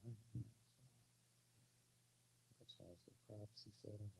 Change the privacy settings.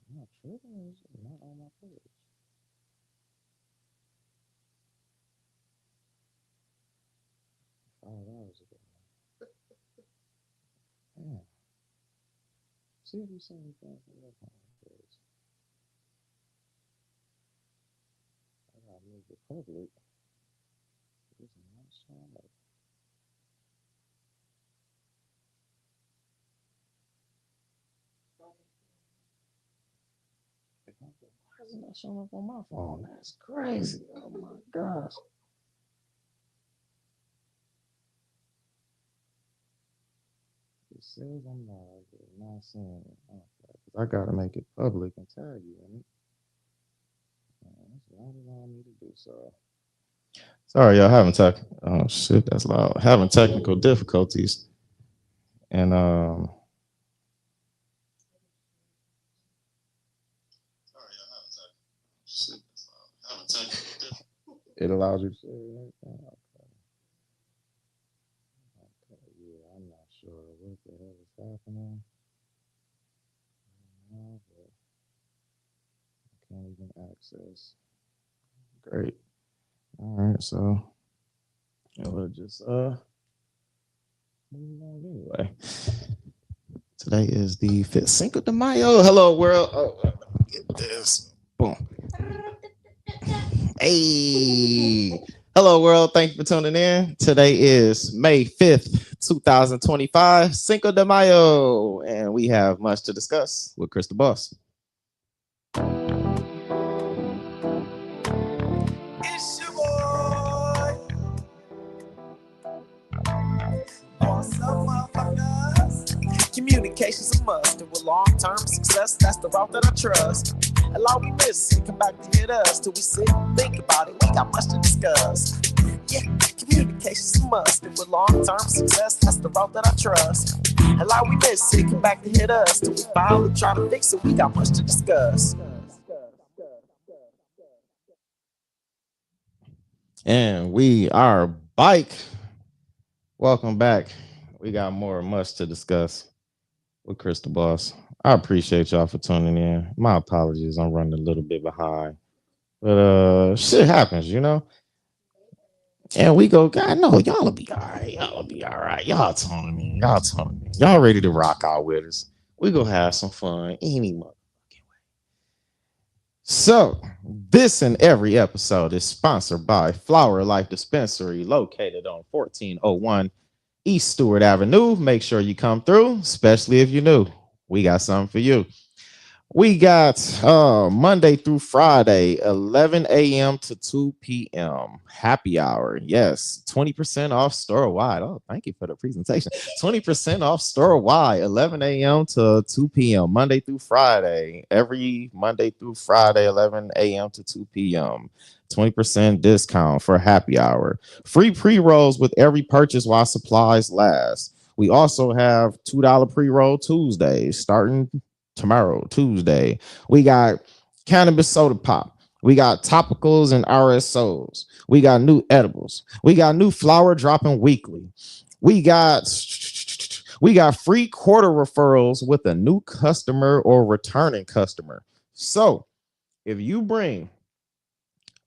I'm not tripping. It's not on my page. 5 hours ago. Yeah. See if you see anything from your phone page. I gotta make it public. It's not showing up. Why isn't that showing up on my phone? That's crazy. Oh my gosh. It says I'm live, but not seeing it. Okay. 'Cause I gotta make it public and tag you in it. It's not allowing me to do so. Sorry, y'all having tech. Oh shit, that's loud. Having technical difficulties, and shit, that's loud. Having technical difficulties. It allows you to say anything. Okay, yeah, I'm not sure what the hell is happening. No, but I can't even access. Great. All right, so we'll just move on anyway. Today is the 5th Cinco de Mayo. Hello, world. Oh, let me get this. Boom. Hey. Hello, world. Thank you for tuning in. Today is May 5th, 2025, Cinco de Mayo. And we have much to discuss with Chris the Boss. It's your boy. What's up, motherfuckers? Communication's a must. And with long-term success, that's the route that I trust. Allow me miss and come back to hit us till we sit and think about it. We got much to discuss. Yeah, communication's a must. And with long-term success, that's the route that I trust. Allow me miss and come back to hit us till we finally try to fix it. We got much to discuss. And we are bike. Welcome back. We got much to discuss with Chris the Boss. I appreciate y'all for tuning in. My apologies, I'm running a little bit behind. But shit happens, you know? And we go, God, no, y'all will be all right. Y'all will be all right. Y'all tuning in. Y'all tuning in. Y'all ready to rock out with us. We go have some fun any motherfucking way. So, this and every episode is sponsored by Flower Life Dispensary, located on 1401 East Stewart Avenue. Make sure you come through, especially if you're new. We got something for you. We got Monday through Friday, 11 a.m. to 2 p.m. Happy hour. Yes, 20% off store wide. Oh, thank you for the presentation. 20% off store wide, 11 a.m. to 2 p.m. Monday through Friday. Every Monday through Friday, 11 a.m. to 2 p.m. 20% discount for happy hour. Free pre-rolls with every purchase while supplies last. We also have $2 pre-roll Tuesdays starting tomorrow, Tuesday. We got cannabis soda pop. We got topicals and RSOs. We got new edibles. We got new flower dropping weekly. We got free quarter referrals with a new customer or returning customer. So if you bring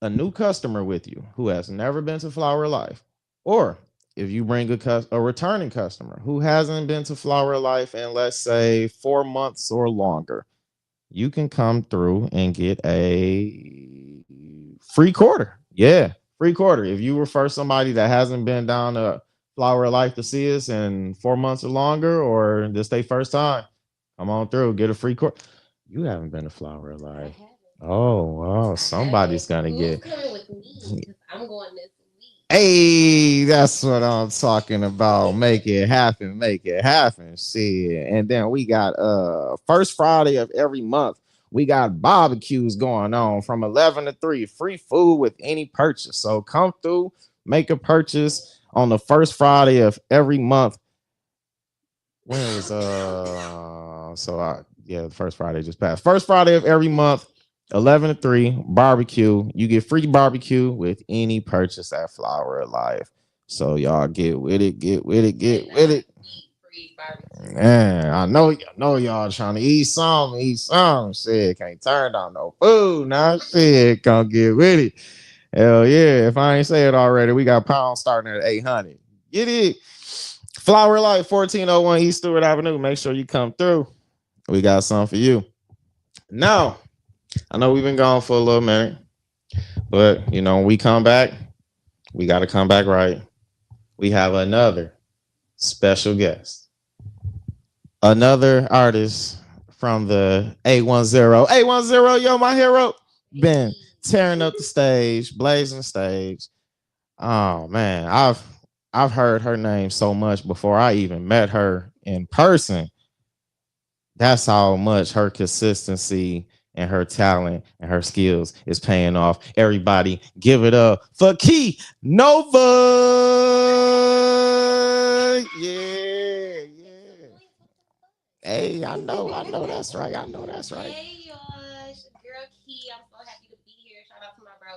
a new customer with you who has never been to Flower Life, or if you bring a returning customer who hasn't been to Flower Life in, let's say, 4 months or longer, you can come through and get a free quarter. Yeah, free quarter. If you refer somebody that hasn't been down to Flower of Life to see us in 4 months or longer, or this they first time, come on through, get a free course. You haven't been to Flower of Life. Oh, wow. Somebody's gonna get. Coming with me? Because I'm going this week. Hey, that's what I'm talking about. Make it happen. Make it happen. See, and then we got first Friday of every month. We got barbecues going on from 11 to 3. Free food with any purchase. So come through, make a purchase on the first Friday of every month. When it was yeah, the first Friday just passed. First Friday of every month, 11 to 3, barbecue. You get free barbecue with any purchase at Flower of Life. So y'all get with it, get with it, get with it. Free barbecue. Man, I know y'all trying to eat some, eat some. Shit, can't turn down no food. Now shit, come get with it. Hell yeah. If I ain't say it already, we got pounds starting at 800. Get it. Flower Life, 1401 East Stewart Avenue. Make sure you come through. We got something for you. Now, I know we've been gone for a little minute, but when we come back, we got to come back right. We have another special guest, another artist from the A10. A10, yo, my hero, been tearing up the stage, blazing the stage. Oh man, I've heard her name so much before I even met her in person. That's how much her consistency and her talent and her skills is paying off. Everybody, give it up for Kei Nova. Yeah, yeah. Hey, I know that's right. I know that's right. Hey y'all, it's your girl Key. I'm so happy to be here. Shout out to my bro.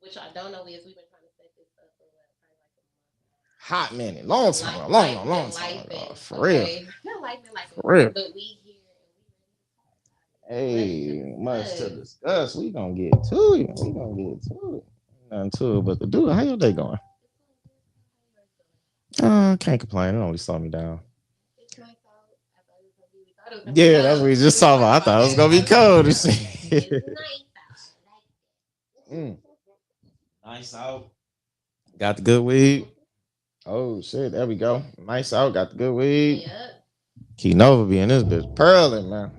Which I don't know is we've been trying to set this up for what, probably like a month. Hot minute, long time, long time. For real, For for real. But we here Hey, much to discuss. We gonna get to it. We gonna get to it. Nothing to it, but the dude, how your day going? Can't complain. It only slowed me down. It's nice out. I thought it was gonna be. We thought it was gonna be Yeah, that's cold. what we just talking about. I thought it was gonna be cold. It's nice out. Mm, nice out. Got the good weed. Oh shit, there we go. Nice out. Got the good weed. Yep. Kei Nova be in this bitch pearling, man.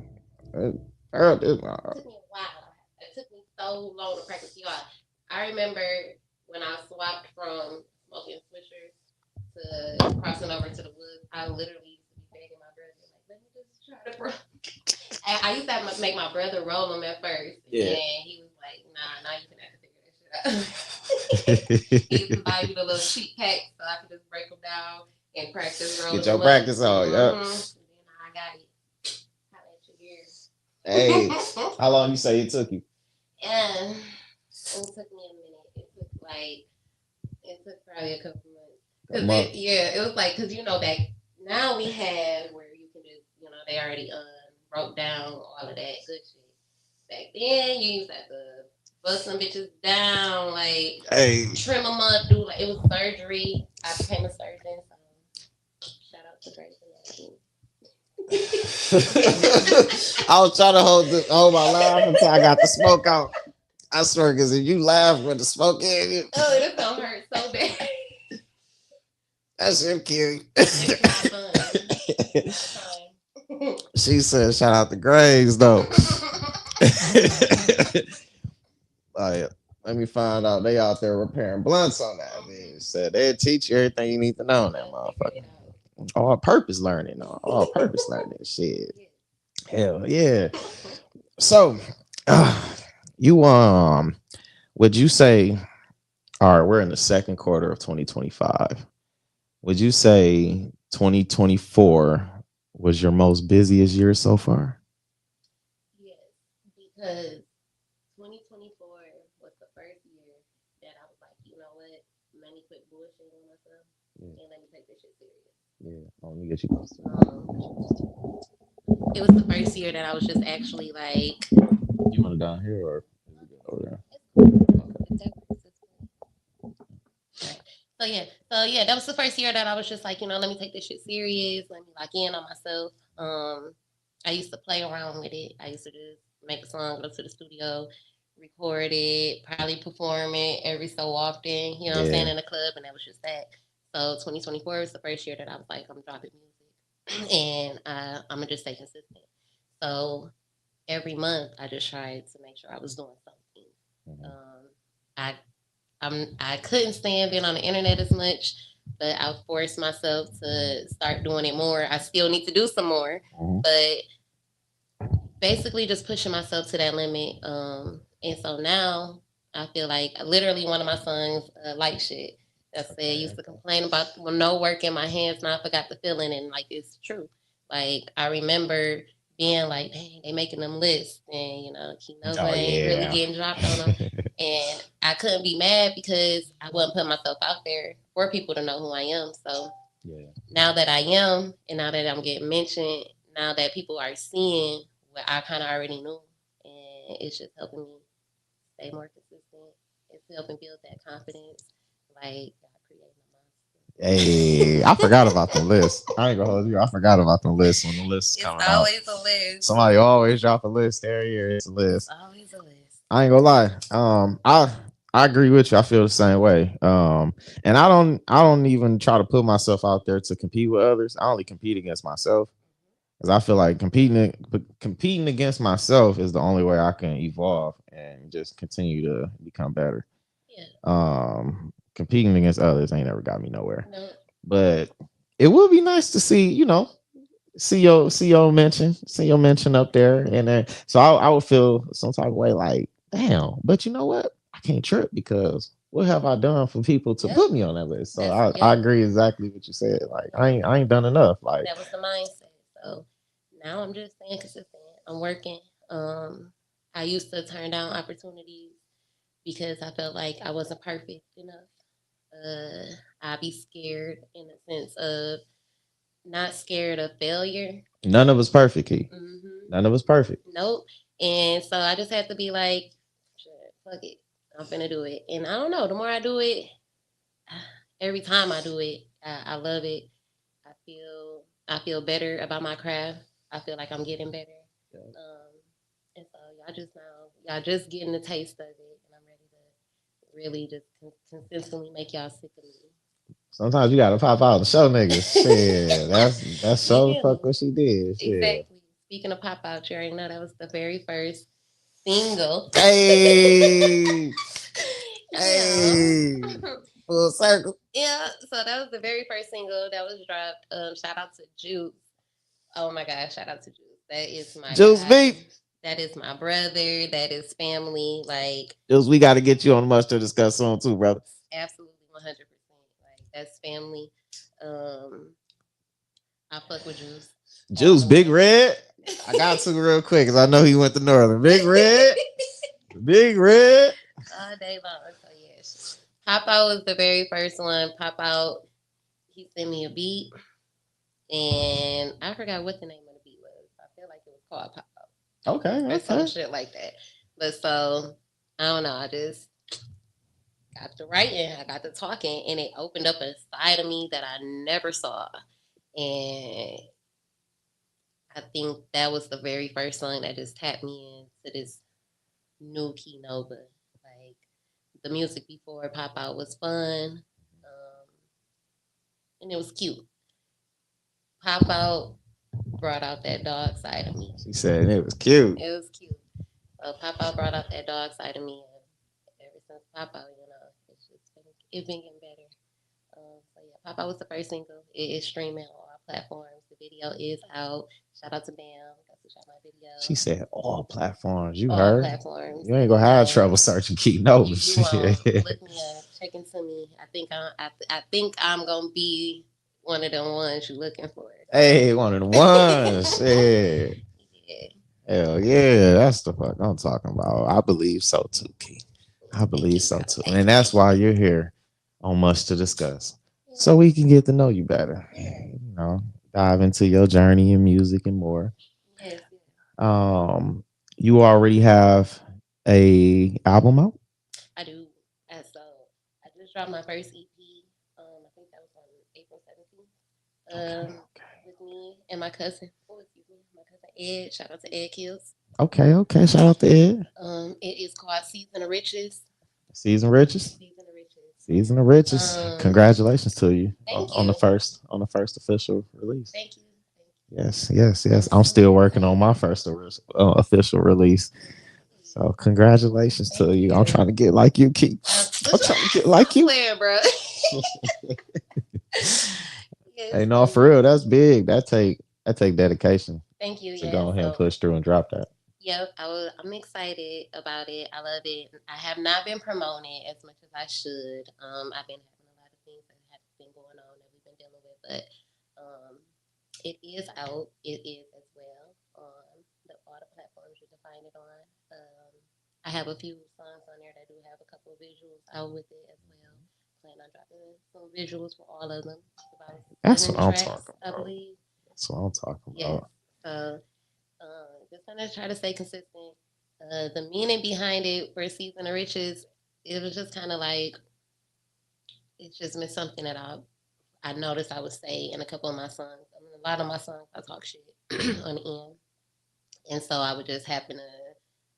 Pearl this. It took me a while. It took me so long to practice y'all. I remember when I swapped from smoking swishers to crossing over to the woods. I literally used to be begging my brother, like, let me just try to roll. I used to have to make my brother roll them at first. Yeah. And he was like, nah, now you can have to figure that shit out. He used to buy me the little cheap packs so I could just break them down and practice rolling. Get your practice on, yeah. And then I got it. How at your years? Hey, how long you say it took you? And it took me a minute. It took probably a couple months. It was like, because back now we have where you can just, they already broke down all of that good shit. Back then, you used to have to bust some bitches down, like, Hey, trim them up, it was surgery. I became a surgeon, so shout out to Grace and I was trying to hold my laugh until I got the smoke out. I swear, because if you laugh with the smoke in it, oh, this don't hurt so bad. That shit cute. It's not fun. She said, "Shout out to Graves, though." Like, let me find out they out there repairing blunts on that. Bitch. Said they teach you everything you need to know on that motherfucker. All purpose learning, all purpose learning. Shit, hell yeah. So, you would you say? All right, we're in the second quarter of 2025. Would you say 2024 was your most busiest year so far? Yes, because 2024 was the first year that I was like, you know what? Let me quit bullshitting on myself and let me take this shit serious. Yeah, let me get you close to it was the first year that I was just actually like. You want it down here or is it good over there? So yeah, that was the first year that I was just like, let me take this shit serious. Let me lock in on myself. I used to play around with it. I used to just make a song, go to the studio, record it, probably perform it every so often. You know what I'm saying, in the club, and that was just that. So 2024 was the first year that I was like, I'm dropping music, and I'm gonna just stay consistent. So every month, I just tried to make sure I was doing something. I I couldn't stand being on the internet as much, but I forced myself to start doing it more. I still need to do some more, but basically just pushing myself to that limit. And so now I feel like literally one of my songs, like shit, that said used to complain about no work in my hands. Now I forgot the feeling, and like it's true. Like I remember being like, dang, they making them lists, and Kei Nova ain't really getting dropped on them. And I couldn't be mad because I wasn't putting myself out there for people to know who I am. So now that I am, and now that I'm getting mentioned, now that people are seeing what I kind of already knew, and it's just helping me stay more consistent. It's helping build that confidence. Like God created a monster. Hey, I forgot about the list. I ain't gonna hold you. I forgot about the list when the list is coming out. It's always a list. Somebody always drop a list every year. It's a list. It's always a list. I ain't gonna lie. I agree with you. I feel the same way. And I don't even try to put myself out there to compete with others. I only compete against myself because I feel like competing against myself is the only way I can evolve and just continue to become better. Competing against others ain't ever got me nowhere. No. But it would be nice to see your mention up there, and then so I would feel some type of way like, damn. But you know what? I can't trip because what have I done for people to put me on that list? So I agree exactly what you said. Like I ain't done enough. Like that was the mindset. So now I'm just staying consistent. I'm working. I used to turn down opportunities because I felt like I wasn't perfect enough. I'd be scared in the sense of not scared of failure. None of us perfect, Key. None of us perfect. Nope. And so I just had to be like, sure, fuck it. I'm finna do it. And I don't know, the more I do it, every time I do it, I love it. I feel better about my craft. I feel like I'm getting better. And so y'all just getting a taste of it, and I'm ready to really just consistently make y'all sick of me. Sometimes you gotta pop out and show niggas. Shit, that's so fuck what she did. Shit. Exactly. Speaking of pop out, you already know that was the very first single. Hey, hey, full circle. Yeah, so that was the very first single that was dropped. Shout out to Juice. Oh my gosh, shout out to Juice. That is my Juice guy. beef. That is my brother. That is family. Like Juice, we got to get you on the Much to Discuss soon too, brother. Absolutely, 100%. Like that's family. Um, I fuck with Juice. Juice, Big Red. I got to real quick because I know he went to Northern. Big Red. Big Red. All day long. So yes. Pop Out was the very first one. Pop Out, he sent me a beat. And I forgot what the name of the beat was. I feel like it was called Pop Out. Okay. Or some shit like that. But so, I don't know. I just got to writing. I got to talking. And it opened up a side of me that I never saw. And I think that was the very first song that just tapped me into this new Kei Nova. Like the music before Pop Out was fun, and it was cute. Pop Out brought out that dog side of me. She said it was cute. It was cute. So Pop Out brought out that dog side of me, and ever since Pop Out, it's been getting better. So yeah, Pop Out was the first single. It is streaming on all platforms. The video is out. Shout out to Bam. Got to shot my video. She said all platforms. You all heard? Platforms. You ain't gonna have trouble searching Kei Nova. You look me up. Check into me. I think I'm gonna be one of them ones you looking for. Hey, one of the ones. Yeah. Hell yeah, that's the fuck I'm talking about. I believe so too, Key. I believe so too. And that's why you're here on Much to Discuss. So we can get to know you better. You know, dive into your journey in music and more. You already have a album out? I do. So I just dropped my first EP. I think that was on April 17th. With me and my cousin. My cousin Ed. Shout out to Ed Kills. Okay. Shout out to Ed. It is called Season of Riches. Season Riches. Season of Riches. Season of Riches. Um, Congratulations to you Thank on the you, first official release. thank you, thank you. Yes, yes, yes. I'm I'm so still working on my excited. first official release. So congratulations to Thank you. I'm you. trying to get like you, Keith. I'm trying to get like Stop you. playing, bro. Yes, Hey, no, for real, that's big. That take dedication thank you. to Yeah. go ahead and So, push through and drop that. yep, I'm excited about it. I love it. I have not been promoting it as much as I should. I've been having a lot of things that have been going on that we've been dealing with, but um, it is out. It is as well on all the platforms you can find it on. I have a few songs on there that do have a couple of visuals out with it as well. Plan on dropping some visuals for all of them. It's about That's seven what I'm tracks, talking I about. believe. That's what I'm talking Yes. about. So just gonna try to stay consistent. The meaning behind it for Season of Riches, it was just kind of like it's just been something that I noticed I would say in a couple of my songs. I mean, a lot of my songs I talk shit on the end, and so I would just happen to,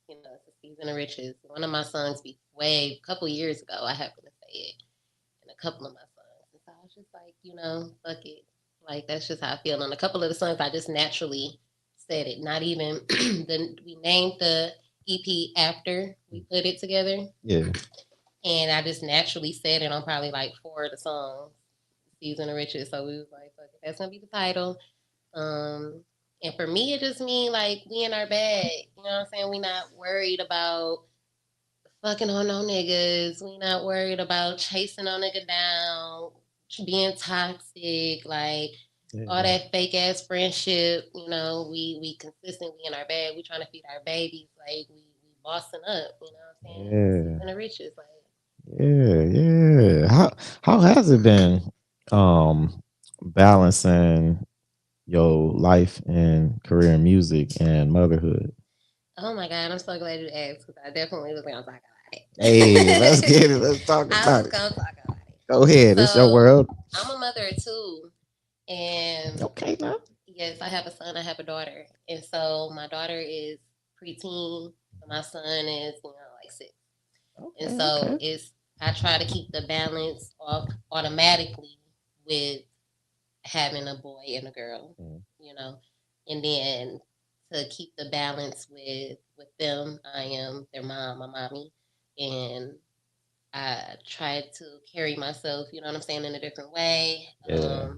it's a Season of Riches. One of my songs be way a couple years ago. I happened to say it in a couple of my songs, and so I was just like, fuck it. Like that's just how I feel. On a couple of the songs, I just naturally said it. Not even we named the EP after we put it together, Yeah. and I just naturally said it on probably like four of the songs, Season of Riches. So we was like, fuck it, that's gonna be the title. Um, and for me, it just mean like we in our bag. You know what I'm saying? We not worried about fucking on no niggas. We not worried about chasing no nigga down, being toxic, like all Yeah. that fake ass friendship. We consistent. We in our bag. We trying to feed our babies. Like we bossing up. You know what I'm saying? Yeah. Season of riches. Like Yeah. Yeah. How has it been balancing your life and career in music and motherhood? oh my god, I'm so glad you asked because I definitely was gonna talk about Hey, let's get it. it. Let's talk I about was it. gonna talk about it. Go ahead. It's your So world. I'm a mother of two, and Okay, now. yes, I have a son, I have a daughter. And so my daughter is preteen, my son is, like six. And Okay, so okay. I try to keep the balance off automatically with having a boy and a girl, Mm. you know. And then to keep the balance with them, I am their mom, my mommy. And I try to carry myself, you know what I'm saying, in a different way. Yeah.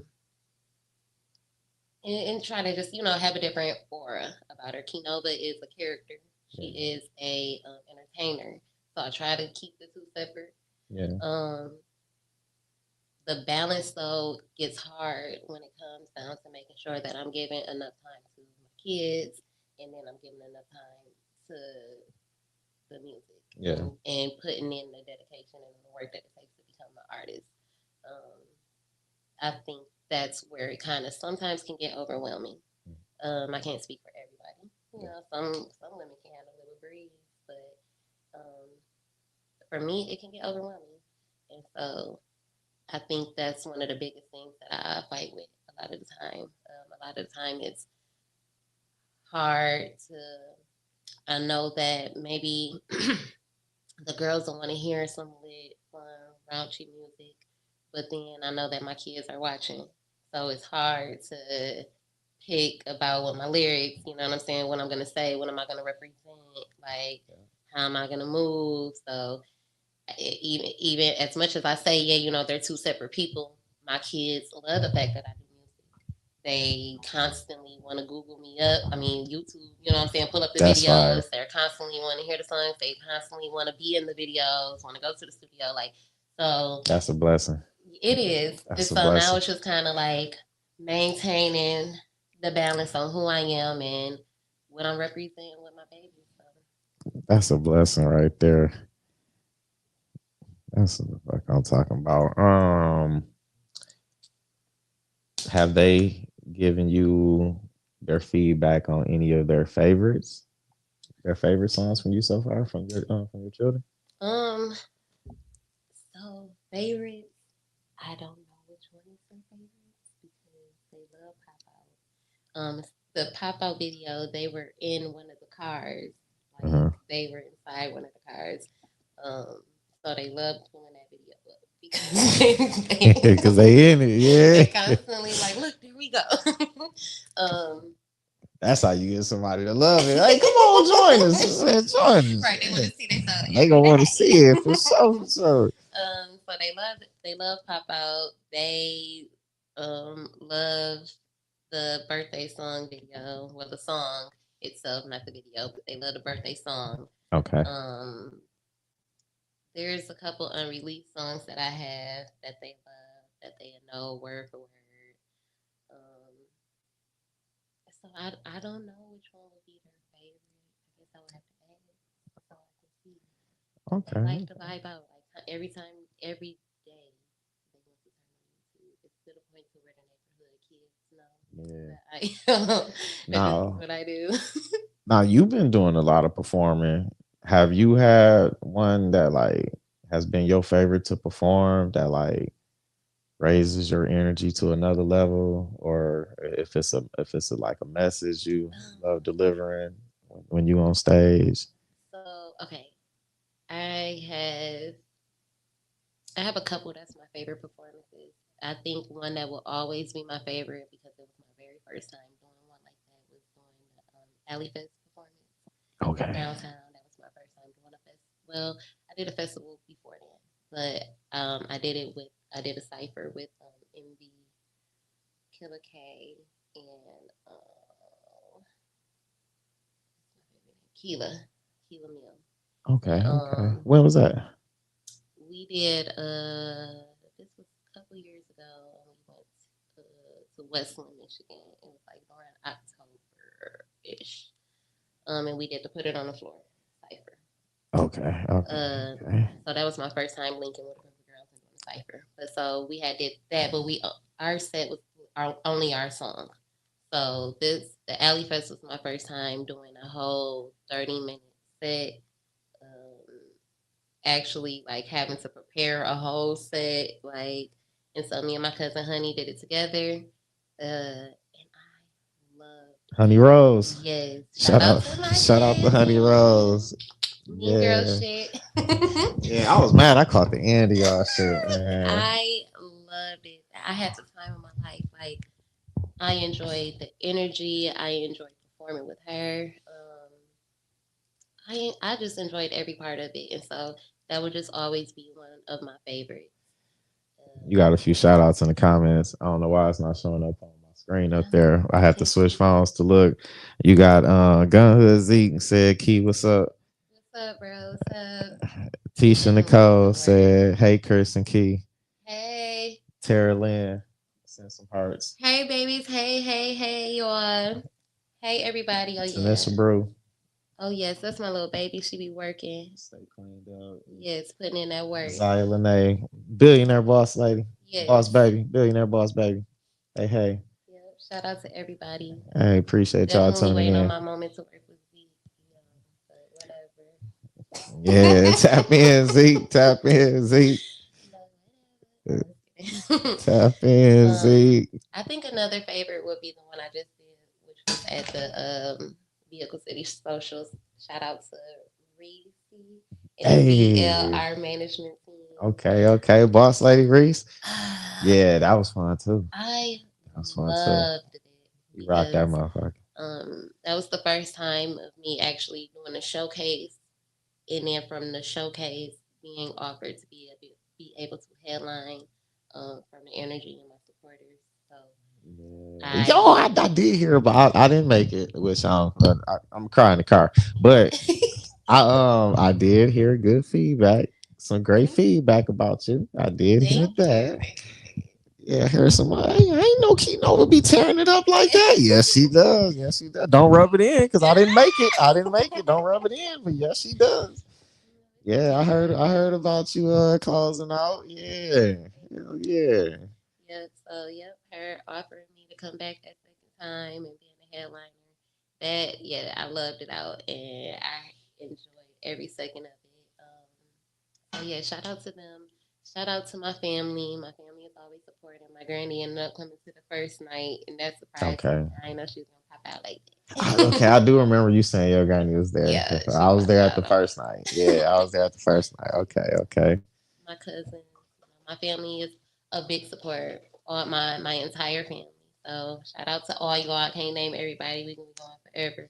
And try to just have a different aura about her. Kei Nova is a character. She Yeah. is a entertainer. So I try to keep the two separate. Yeah. Um, the balance though gets hard when it comes down to making sure that I'm giving enough time to my kids, and then I'm giving enough time to the music Yeah. and putting in the dedication and the work that it takes to become an artist. Um, I think that's where it kind of sometimes can get overwhelming. I can't speak for everybody. Yeah. Some women can handle a little breeze, but um, for me, it can get overwhelming. And so I think that's one of the biggest things that I fight with a lot of the time. A lot of the time, it's hard to. I know that maybe the girls don't want to hear some lit, fun, raunchy music, but then I know that my kids are watching, so it's hard to pick about what my lyrics, you know what I'm saying, what I'm gonna say, what am I gonna represent, like how am I gonna move. So even as much as I say, yeah, they're two separate people, my kids love the fact that I do music. They constantly want to Google me up. I mean, YouTube, you know what I'm saying? Pull up the That's fire. videos. They're constantly want to hear the songs. They constantly want to be in the videos, want to go to the studio. Like, so That's a blessing. it is. And That's a so now blessing. it's just kind of like maintaining the balance on who I am and what I'm representing with my baby. So. That's a blessing right there. That's what the fuck I'm talking about. Have they given you their feedback on any of their favorites? Their favorite songs from you so far from your children? Um, so favorites, I don't know which one is their favorites because they love pop out. The pop out video, they were in one of the cars, like Uh-huh. they were inside one of the cars. Um, so they loved doing that because Because they in it, they yeah. constantly like, look, there we go. um, That's how you get somebody to love it. Hey, come on, join us. Join us. right, they want to see themselves They every gonna want to day. see it for sure, for sure. So they love Pop Out. They love the birthday song video. Well, the song itself, not the video, but they love the birthday song. Okay. Um, there's a couple unreleased songs that I have that they love, that they know word for word. Um, so I don't know which one would be their favorite. I guess I would have to ask so I can see. They Okay. like to vibe out like every time, every day. They want to turn on YouTube. It's to the point to where the neighborhood kids know Yeah. that that this is Now, what I do. now you've been doing a lot of performing. Have you had one that like has been your favorite to perform that like raises your energy to another level, or if it's a like a message you love delivering when you on stage? So okay, I have I have a couple that's my favorite performances. I think one that will always be my favorite because it was my very first time doing one like that was doing the Alley Fest performance Okay. downtown. That was my first time doing a fest. Well, I did a festival before then, but I did a cipher with MV, Killer K, and Keela, Keela Mill. Okay. And Okay. When was that? we did this was a couple years ago, and we went to Westland, Michigan. It was like around October ish. And we did to put it on the floor cipher. Okay. Okay. Okay. So that was my first time linking with a group of girls and doing a cipher. But so we had did that, but we our set was only our song. So the Alley Fest was my first time doing a whole 30-minute set. Um, Actually, like having to prepare a whole set, like, and so me and my cousin Honey did it together. And I loved Honey it. Rose. Yes, shout Shout out out. to my Shout out to Honey cousin. Rose. Mean girl Yeah. shit. Yeah. I was mad. I caught the end of y'all shit, man. I loved it. I had the time of my life. Like I enjoyed the energy. I enjoyed performing with her. I just enjoyed every part of it, and so that would just always be one of my favorites. You got a few shout outs in the comments. I don't know why it's not showing up on my screen up there. I had to switch phones to look. You got Gunhood Zeke said, Key, what's up? What's up, bro? What's up? Tisha Nicole said, hey, Chris and Key. Hey. Tara Lynn sent some hearts. Hey, babies. Hey, hey, hey, y'all. Hey, everybody. Oh, yeah. Tanisha Brew. Oh, yes. That's my little baby. She be working. Stay cleaned up. Yes, putting in that work. Zaya Lene, billionaire boss lady. Yes. Boss baby. Billionaire boss baby. Hey, hey. Yep. Shout out to everybody. I appreciate y'all Definitely tuning waiting on in. my moment to work with Z. But whatever. Yeah, tap in, Zeke. Tap in, Zeke. Tap in, Zeke. I think another favorite would be the one I just did, which was at the Vehicle City Socials. Shout out to Reese and BL, our management team. Okay, okay. Boss Lady Reese. Yeah, that was fun too. That was fun loved too. it. You rocked that motherfucker. That was the first time of me actually doing a showcase, and then from the showcase being offered to be able to headline from the energy and my supporters. So I did hear about. I didn't make it, which I'm crying in the car, but I did hear good feedback, some great feedback about you. I did hear that. Yeah, I heard somebody. I ain't know Kei Nova be tearing it up like that. Yes, she does. Yes, she does. Don't rub it in because I didn't make it. I didn't make it. Don't rub it in, but yes, she does. Yeah, I heard. I heard about you closing out. Yeah, hell yeah. Yep. So yep, her offering me to come back that second time and being a headliner. That yeah, I loved it out and I enjoyed every second of it. So yeah, shout out to them. Shout out to my family. My family is always supporting. My granny ended up coming to the first night, and that surprised me. Okay. I didn't know she was gonna pop out like that. Okay, I do remember you saying your granny was there. Yeah, I was there at the popped out. first night. Yeah, I was there at the first night. Okay, okay. My cousins, My family is a big support. All my entire family. So shout out to all y'all. I can't name everybody. We can be going forever.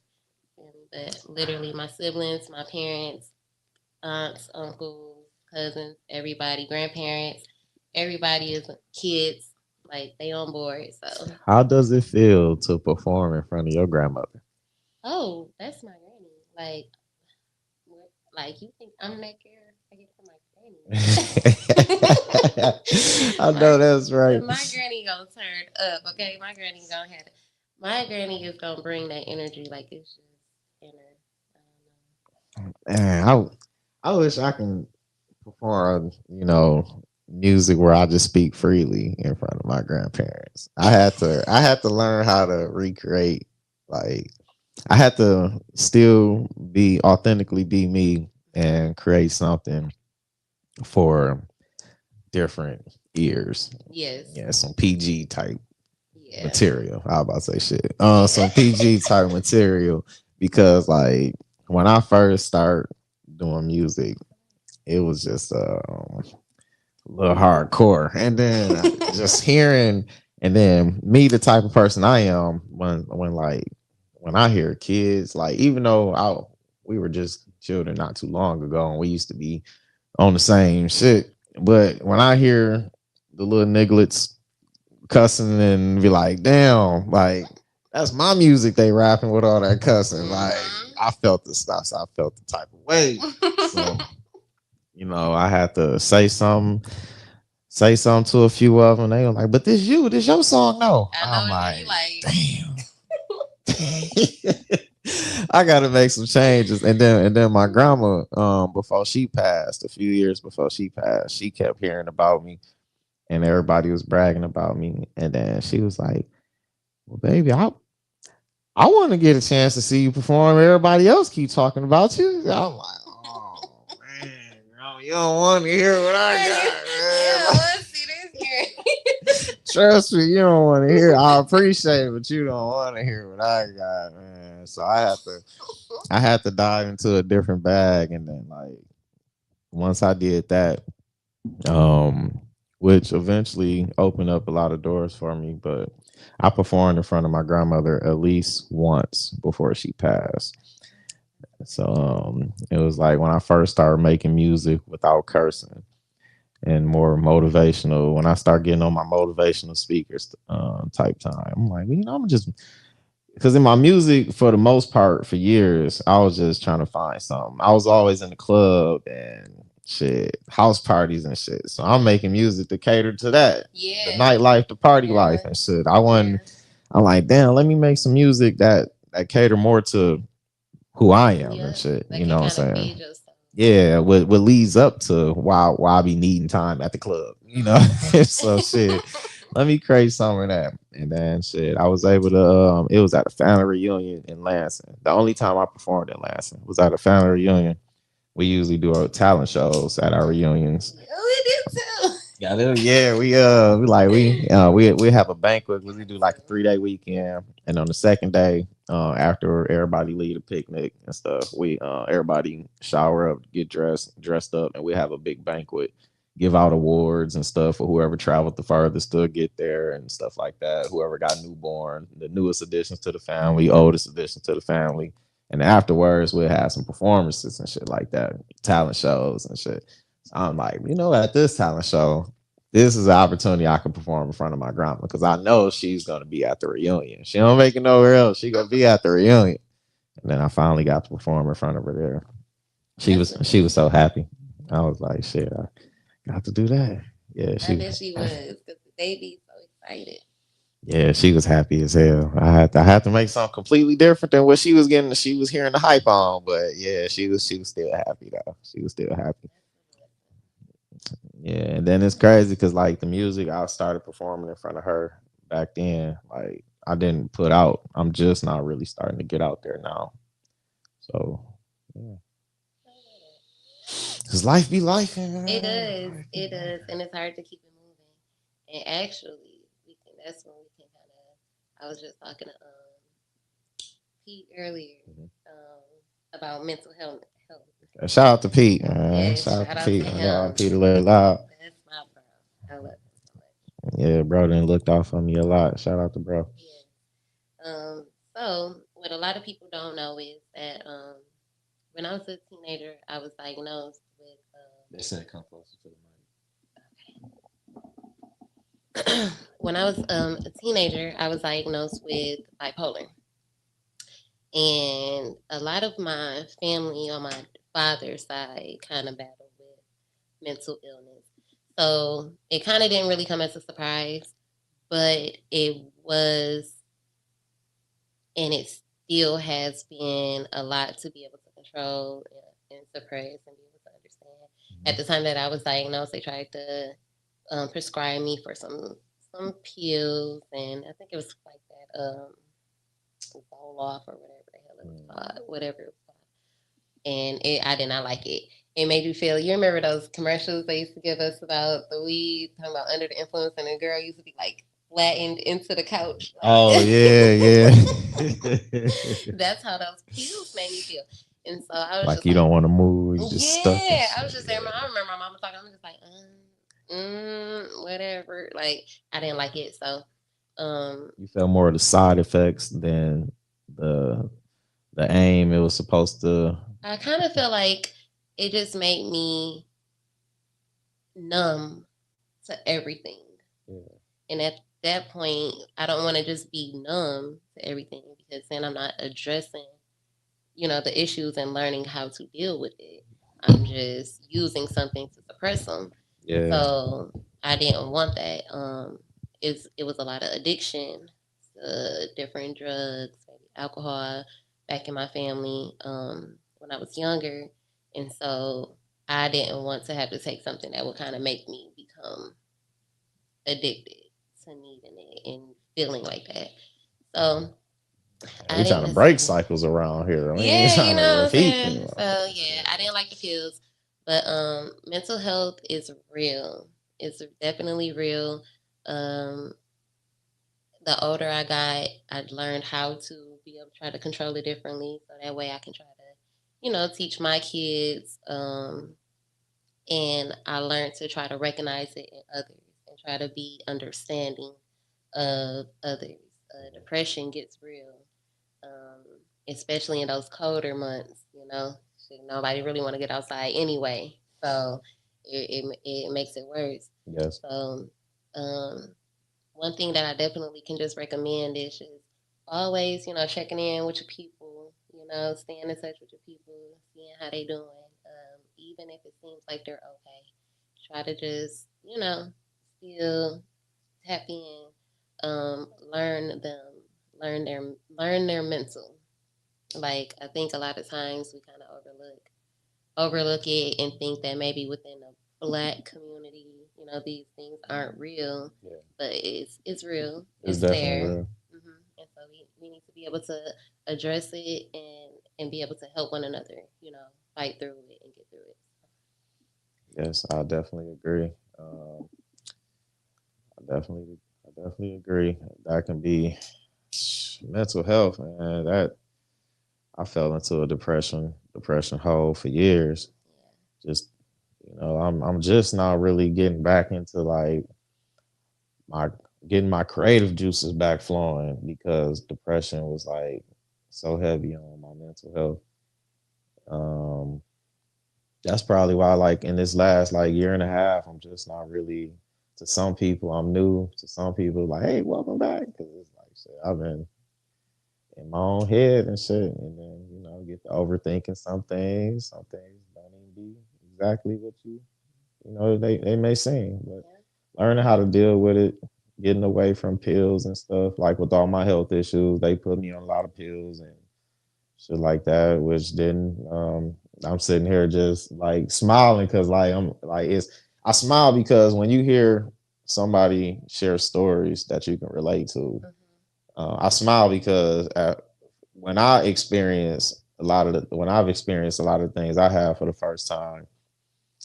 But literally, my siblings, my parents, aunts, uncles, cousins, everybody, grandparents, everybody is kids. Like they on board. So How does it feel to perform in front of your grandmother? oh, that's my granny. Like you think I'm that girl? I get from my I know granny. that's right. My granny gonna turn up. Okay, my granny gonna have it. My granny is gonna bring that energy. Like it's just in her. I Man, I wish I can perform, music where I just speak freely in front of my grandparents. I had to learn how to recreate, like I had to still be authentically be me and create something for different ears. Yes. Yeah, some PG type Yeah. material. I was about to say shit. Some PG type material because like when I first start doing music, it was just a little hardcore, and then just hearing, and then me, the type of person I am, when I hear kids, like even though we were just children not too long ago, and we used to be on the same shit, but when I hear the little nigglets cussing and be like, damn, like that's my music they rapping with all that cussing. Like I felt the stuff. So I felt the type of way. So, I had to say something to a few of them. They were like, but this your song, no. I I'm know like, you like. damn. I gotta make some changes. And then my grandma, before she passed, a few years before she passed, she kept hearing about me and everybody was bragging about me. And then she was like, well, baby, I want to get a chance to see you perform. Everybody else keep talking about you. I'm like, oh man, girl, you don't want to hear what I Yeah, got, let's see this here. Trust me, you don't want to hear. I appreciate it, but you don't want to hear what I got, man. So I had to dive into a different bag, and then like once I did that, um, which eventually opened up a lot of doors for me. But I performed in front of my grandmother at least once before she passed. So it was like when I first started making music without cursing and more motivational. When I start getting on my motivational speakers type time, I'm like, I'm just because in my music, for the most part, for years, I was just trying to find something. I was always in the club and shit, house parties and shit. So I'm making music to cater to that, the Yeah. nightlife, the party Yeah. life and shit. I wasn't. I'm like, damn, let me make some music that cater more to who I am and Yeah. shit. That You know can what I'm kind of saying? feed yourself. Yeah, what leads up to why I be needing time at the club, so shit. Let me create some of that. And then shit, I was able to it was at a family reunion in Lansing. The only time I performed in Lansing was at a family reunion. We usually do our talent shows at our reunions. Yeah, we did too. Yeah, we have a banquet. We do like a 3 day weekend, and on the second day, after everybody leave the picnic and stuff, we everybody shower up, get dressed up, and we have a big banquet, give out awards and stuff for whoever traveled the farthest to get there and stuff like that. Whoever got newborn, the newest additions to the family, oldest additions to the family, and afterwards we'll have some performances and shit like that, talent shows and shit. I'm like, at this talent show, this is an opportunity I can perform in front of my grandma because I know she's gonna be at the reunion. She don't make it nowhere else. She gonna be at the reunion. And then I finally got to perform in front of her there. She was so happy. I was like, shit, I got to do that. Yeah, I bet she was because they be so excited. she was happy as hell. I had to make something completely different than what she was getting. She was hearing the hype on, but yeah, she was still happy though. She was still happy. Yeah, and then it's crazy because like the music I started performing in front of her back then, like I didn't put out. I'm just not really starting to get out there now. So yeah, cause life be life, It man. does. Life be It life. does, and it's hard to keep it moving. And actually, we can. That's when we can kind of. I was just talking to Pete earlier Mhm. about mental health. Shout out to Pete, man. Yes, Shout out shout to out to Pete. I know him. Peter let it loud. That's my bro. I love him so Yeah, bro, then looked off on me a lot. Shout out to bro. much. Yeah. So what a lot of people don't know is that when I was a teenager, I was diagnosed with They said come closer to the when I was a teenager, I was diagnosed with bipolar. And a lot of my family on my father's side kind of battled with mental illness. So it kind of didn't really come as a surprise, but it was, and it still has been a lot to be able to control and suppress and be able to understand. At mic. the time that I was diagnosed, they tried to prescribe me for some pills, and I think it was like that Zoloft or whatever the hell it was called, whatever it was called. And I did not like it. It made you feel. You remember those commercials they used to give us about the weed, talking about under the influence, and the girl used to be like flattened into the couch. Oh Like yeah, yeah. that's how those pills made me feel. And so I was Like just you like, don't want to move, you just stuck and yeah. I shit. was just there. I remember my mama talking. I'm just like, whatever. Like I didn't like it. So You felt more of the side effects than the the aim it was supposed to. I kind of feel like it just made me numb to everything. Yeah. And at that point, I don't want to just be numb to everything because then I'm not addressing, the issues and learning how to deal with it. I'm just using something to suppress them. Yeah. So I didn't want that. It was a lot of addiction, different drugs, maybe alcohol, back in my family when I was younger, and so I didn't want to have to take something that would kind of make me become addicted to needing it and feeling like that. So I We didn't trying to break necessarily. cycles around here. We ain't Yeah, trying to what I'm repeat saying. them. So yeah, I didn't like the pills, but mental health is real. It's definitely real. Um, the older I got, I learned how to be able to try to control it differently, so that way I can try to, teach my kids. And I learned to try to recognize it in others and try to be understanding of others. Depression gets real, um, especially in those colder months. Shit, nobody really want to get outside anyway, so it makes it worse. Yes. So, um, one thing that I definitely can just recommend is just always, checking in with your people. Staying in touch with your people, seeing how they doing. Even if it seems like they're okay, try to just, still tap in, learn them, learn their mental. Like I think a lot of times we kind of overlook it and think that maybe within the black community, these things aren't real, Yeah. but it's real. It's It's definitely there. real. And so we need to be able to address it and be able to help one another, fight through it and get through it. Yes, I definitely agree. I definitely, I definitely agree. That can be mental health, man. That I fell into a depression hole for years. Just I'm just now really getting back into like my getting my creative juices back flowing because depression was like so heavy on my mental health. Um, that's probably why like in this last like year and a half, I'm just not really to some people I'm new, to some people like, hey, welcome back. Cause it's like shit, I've been in my own head and shit. And then, get to overthinking some things. Some things don't even be exactly what they may seem. But learning how to deal with it, getting away from pills and stuff. Like with all my health issues, they put me on a lot of pills and shit like that, which didn't. I'm sitting here just like smiling because like I'm like I smile because when you hear somebody share stories that you can relate to, I smile because when I experience when I've experienced a lot of things I have for the first time,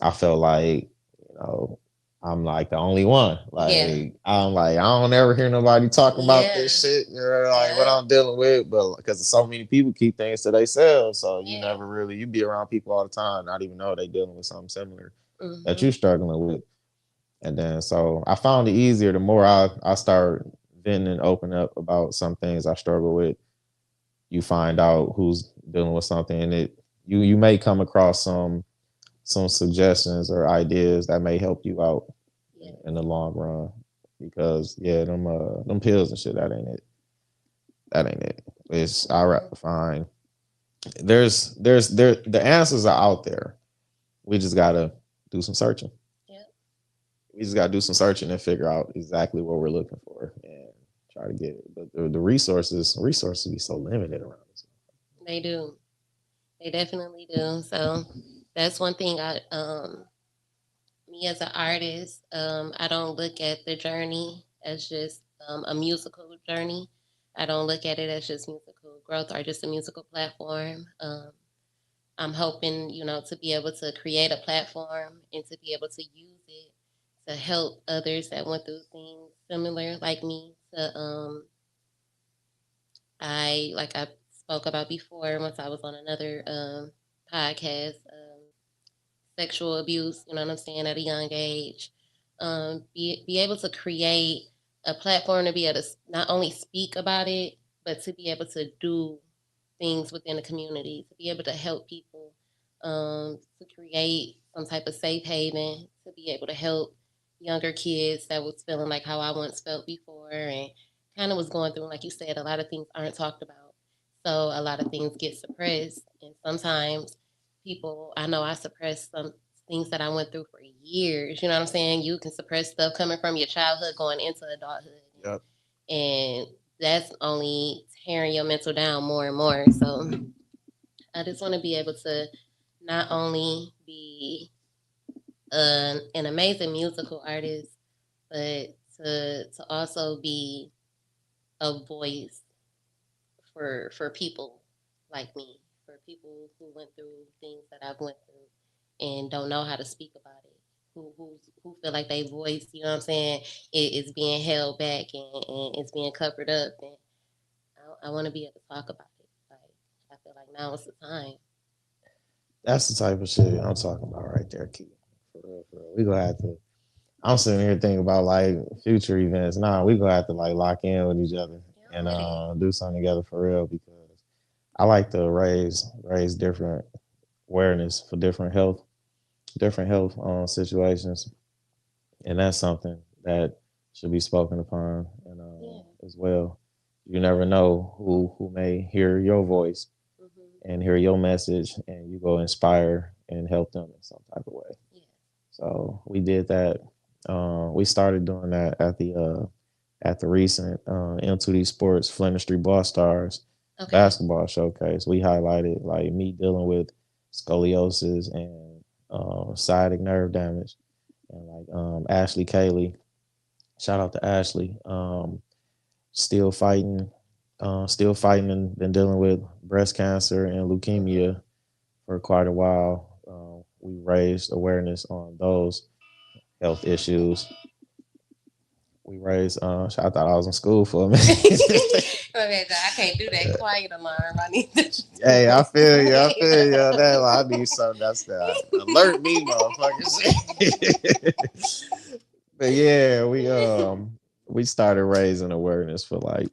I felt like, you know, I'm like the only one. Yeah. Like I'm like I don't ever hear nobody talking about Yeah. this shit. Like what Yeah. I'm dealing with, but because so many people keep things to themselves, so you Yeah. never really you be around people all the time, not even know they dealing with something similar that Mm-hmm. you're struggling with. And then so I found it easier the more I start venting and open up about some things I struggle with. You find out who's dealing with something, and you may come across some suggestions or ideas that may help you out Yeah. in the long run. Because yeah, them pills and shit, that ain't it. That ain't it. It's I find there the answers are out there. We just gotta do some searching. Yeah. We just gotta do some searching and figure out exactly what we're looking for and try to get it. But the resources be so limited around us. They do. They definitely do. So that's one thing me as an artist, I don't look at the journey as just a musical journey. I don't look at it as just musical growth or just a musical platform. I'm hoping, to be able to create a platform and to be able to use it to help others that went through things similar like me. Like I spoke about before, once I was on another podcast, sexual abuse. You know what I'm saying, at a young age. Be able to create a platform to be able to not only speak about it, but to be able to do things within the community, to be able to help people, to create some type of safe haven, to be able to help younger kids that was feeling like how I once felt before and kind of was going through, like you said, a lot of things aren't talked about. So a lot of things get suppressed. And sometimes people, I know I suppressed some things that I went through for years. You know what I'm saying? You can suppress stuff coming from your childhood going into adulthood. Yep. And that's only tearing your mental down more and more. So I just want to be able to not only be an amazing musical artist, but to also be a voice for people like me, for people who went through things that I've went through and don't know how to speak about it. Who feel like their voice, you know what I'm saying, is being held back and it's being covered up, and I want to be able to talk about it. Like I feel like now is the time. That's the type of shit I'm talking about right there, Key. For real, for real. We gonna have to. I'm sitting here thinking about like future events. Nah, we gonna have to like lock in with each other Yeah, and I'm with it. do something together for real because I like to raise different awareness for different health situations, and that's something that should be spoken upon and Yeah. as well. You never know who may hear your voice Hmm. and hear your message, and you go inspire and help them in some type of way. Yeah. So we did that. We started doing that at the recent M2D Sports Flint Street Ball Stars Okay. basketball showcase. We highlighted like me dealing with scoliosis and sciatic nerve damage, and like Ashley Cayley. Shout out to Ashley. Still fighting, and been dealing with breast cancer and Hmm. leukemia for quite a while. We raised awareness on those health issues. We raised. I thought I was in school for a minute. Okay, I can't do that quiet alarm. I need to Hey, I feel you. I quiet feel you on that. alarm. I need something that's that alert me, motherfuckers. But yeah, we started raising awareness for like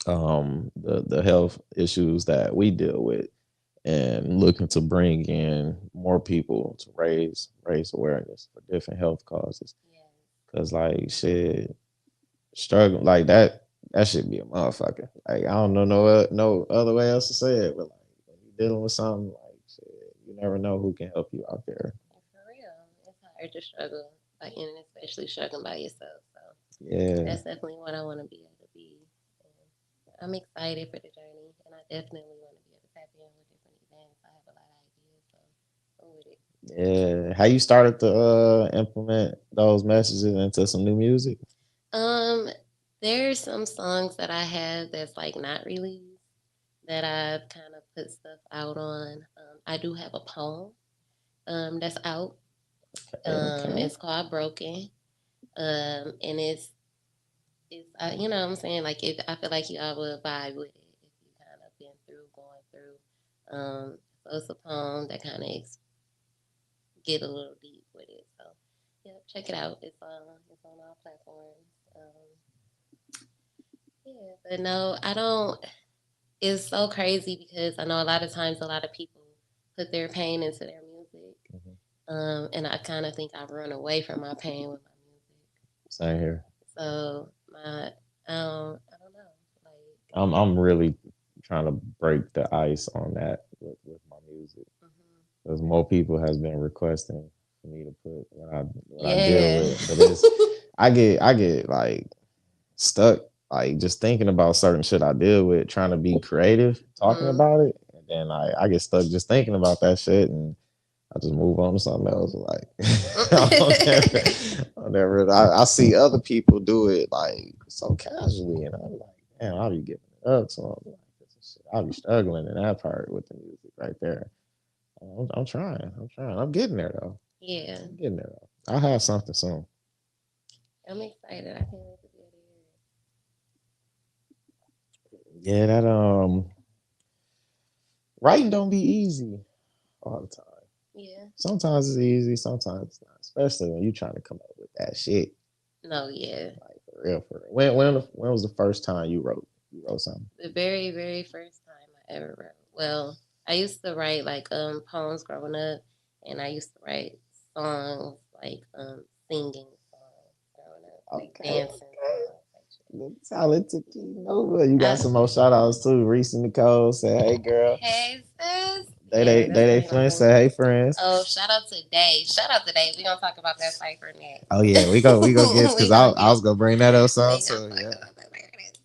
the health issues that we deal with and looking to bring in more people to raise awareness for different health causes. Yeah. Cause like shit, struggling like that should be a motherfucker. Like I don't know no other way else to say it, but like when you're dealing with something like shit, you never know who can help you out there. For real, it's hard to struggle, like, and especially struggling by yourself. So Yeah, that's definitely what I want to be able to be. And I'm excited for the journey, and I definitely want to be able to tap in with different events. I have a lot of ideas, so I'm with it. yeah. How you started to implement those messages into some new music? Um, there's some songs that I have that's like not released that I've kind of put stuff out on. I do have a poem that's out. Okay. It's called Broken. And you know what I'm saying, like if I feel like you all would vibe with it if you kind of been through going through. So it's a poem that kind of get a little deep with it. So Yep, check it out. It's on all platforms. Yeah, but no, I don't. It's so crazy because I know a lot of times a lot of people put their pain into their music, Mhm. and I kind of think I've run away from my pain with my music. Same here. So I don't know, like, I'm really trying to break the ice on that with my music because more people has been requesting for me to put what I deal yeah, with, but it's I get like stuck like just thinking about certain shit I deal with, trying to be creative, talking Mhm. about it, and then I get stuck just thinking about that shit, and I just move on to something else. Like I see other people do it like so casually, and I'm like, man, I'll be giving it up. So I'm like, this is shit. I'll be struggling in that part with the music right there. I'm trying. I'm trying. I'm getting there though. Yeah, I'm getting there though. I'll have something soon. I'm excited. I can't wait to be able to hear Yeah, that writing don't be easy all the time. it. Yeah. Sometimes it's easy, sometimes it's not. Especially when you're trying to come up with that shit. No, yeah. Like for real, for real. When was the first time you wrote something? The very, very first time I ever wrote. Well, I used to write like poems growing up, and I used to write songs like singing songs growing up, like Okay, dancing okay. songs. Like shit. The talented Kei Nova. You got I, some more shout outs too. Reese Nicole said, hey girl. hey sis. They Yeah, they that's they gonna be my friends thing. say hey friends. Oh, shout out to Dave. Shout out to Dave. We gonna talk about that cipher Oh next. yeah, we go get because we I was gonna bring that up some gonna too. talk Yeah. about that cipher next.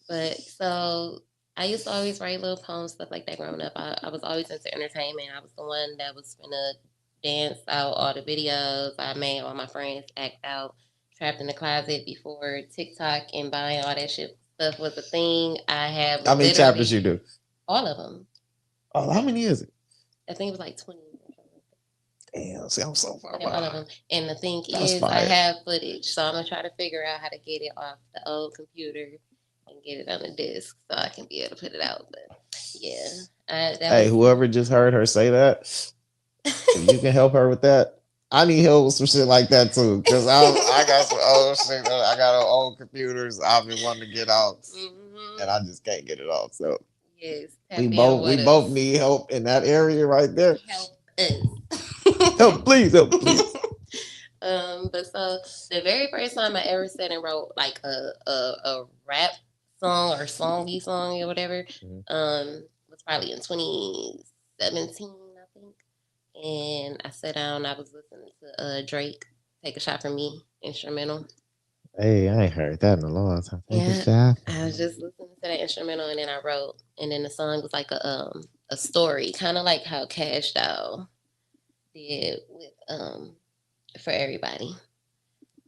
But so I used to always write little poems, stuff like that growing up. I was always into entertainment. I was the one that was gonna dance out all the videos. I made all my friends act out, trapped in the closet before TikTok and buying all that shit stuff was a thing. I have How many chapters literally you do? all of them. Oh, how many is it? I think it was like 20 or something. Damn, see, I'm so far Yeah, all of behind. them. And the thing That's is, I fire. have footage, so I'm gonna try to figure out how to get it off the old computer and get it on the disc so I can be able to put it out. But yeah, that Hey, was. whoever just heard her say that, if you can help her with that, I need help with some shit like that too. Cause I got some old shit. I got old computers I've been wanting to get out, and I just can't get it off. So Yes, we tap in both we with both us. need help in that area right there. Help us. Help, please, help, please. But so the very first time I ever sat and wrote like a rap song or songy song or whatever, Mhm. was probably in 2017, I think. And I sat down. I was listening to Drake, "Take a Shot for Me" instrumental. Hey, I ain't heard that in a long time. Take a Yeah, shot. I was just listening to that instrumental, and then I wrote. And then the song was like a story, kind of like how Cash Doll did with For Everybody.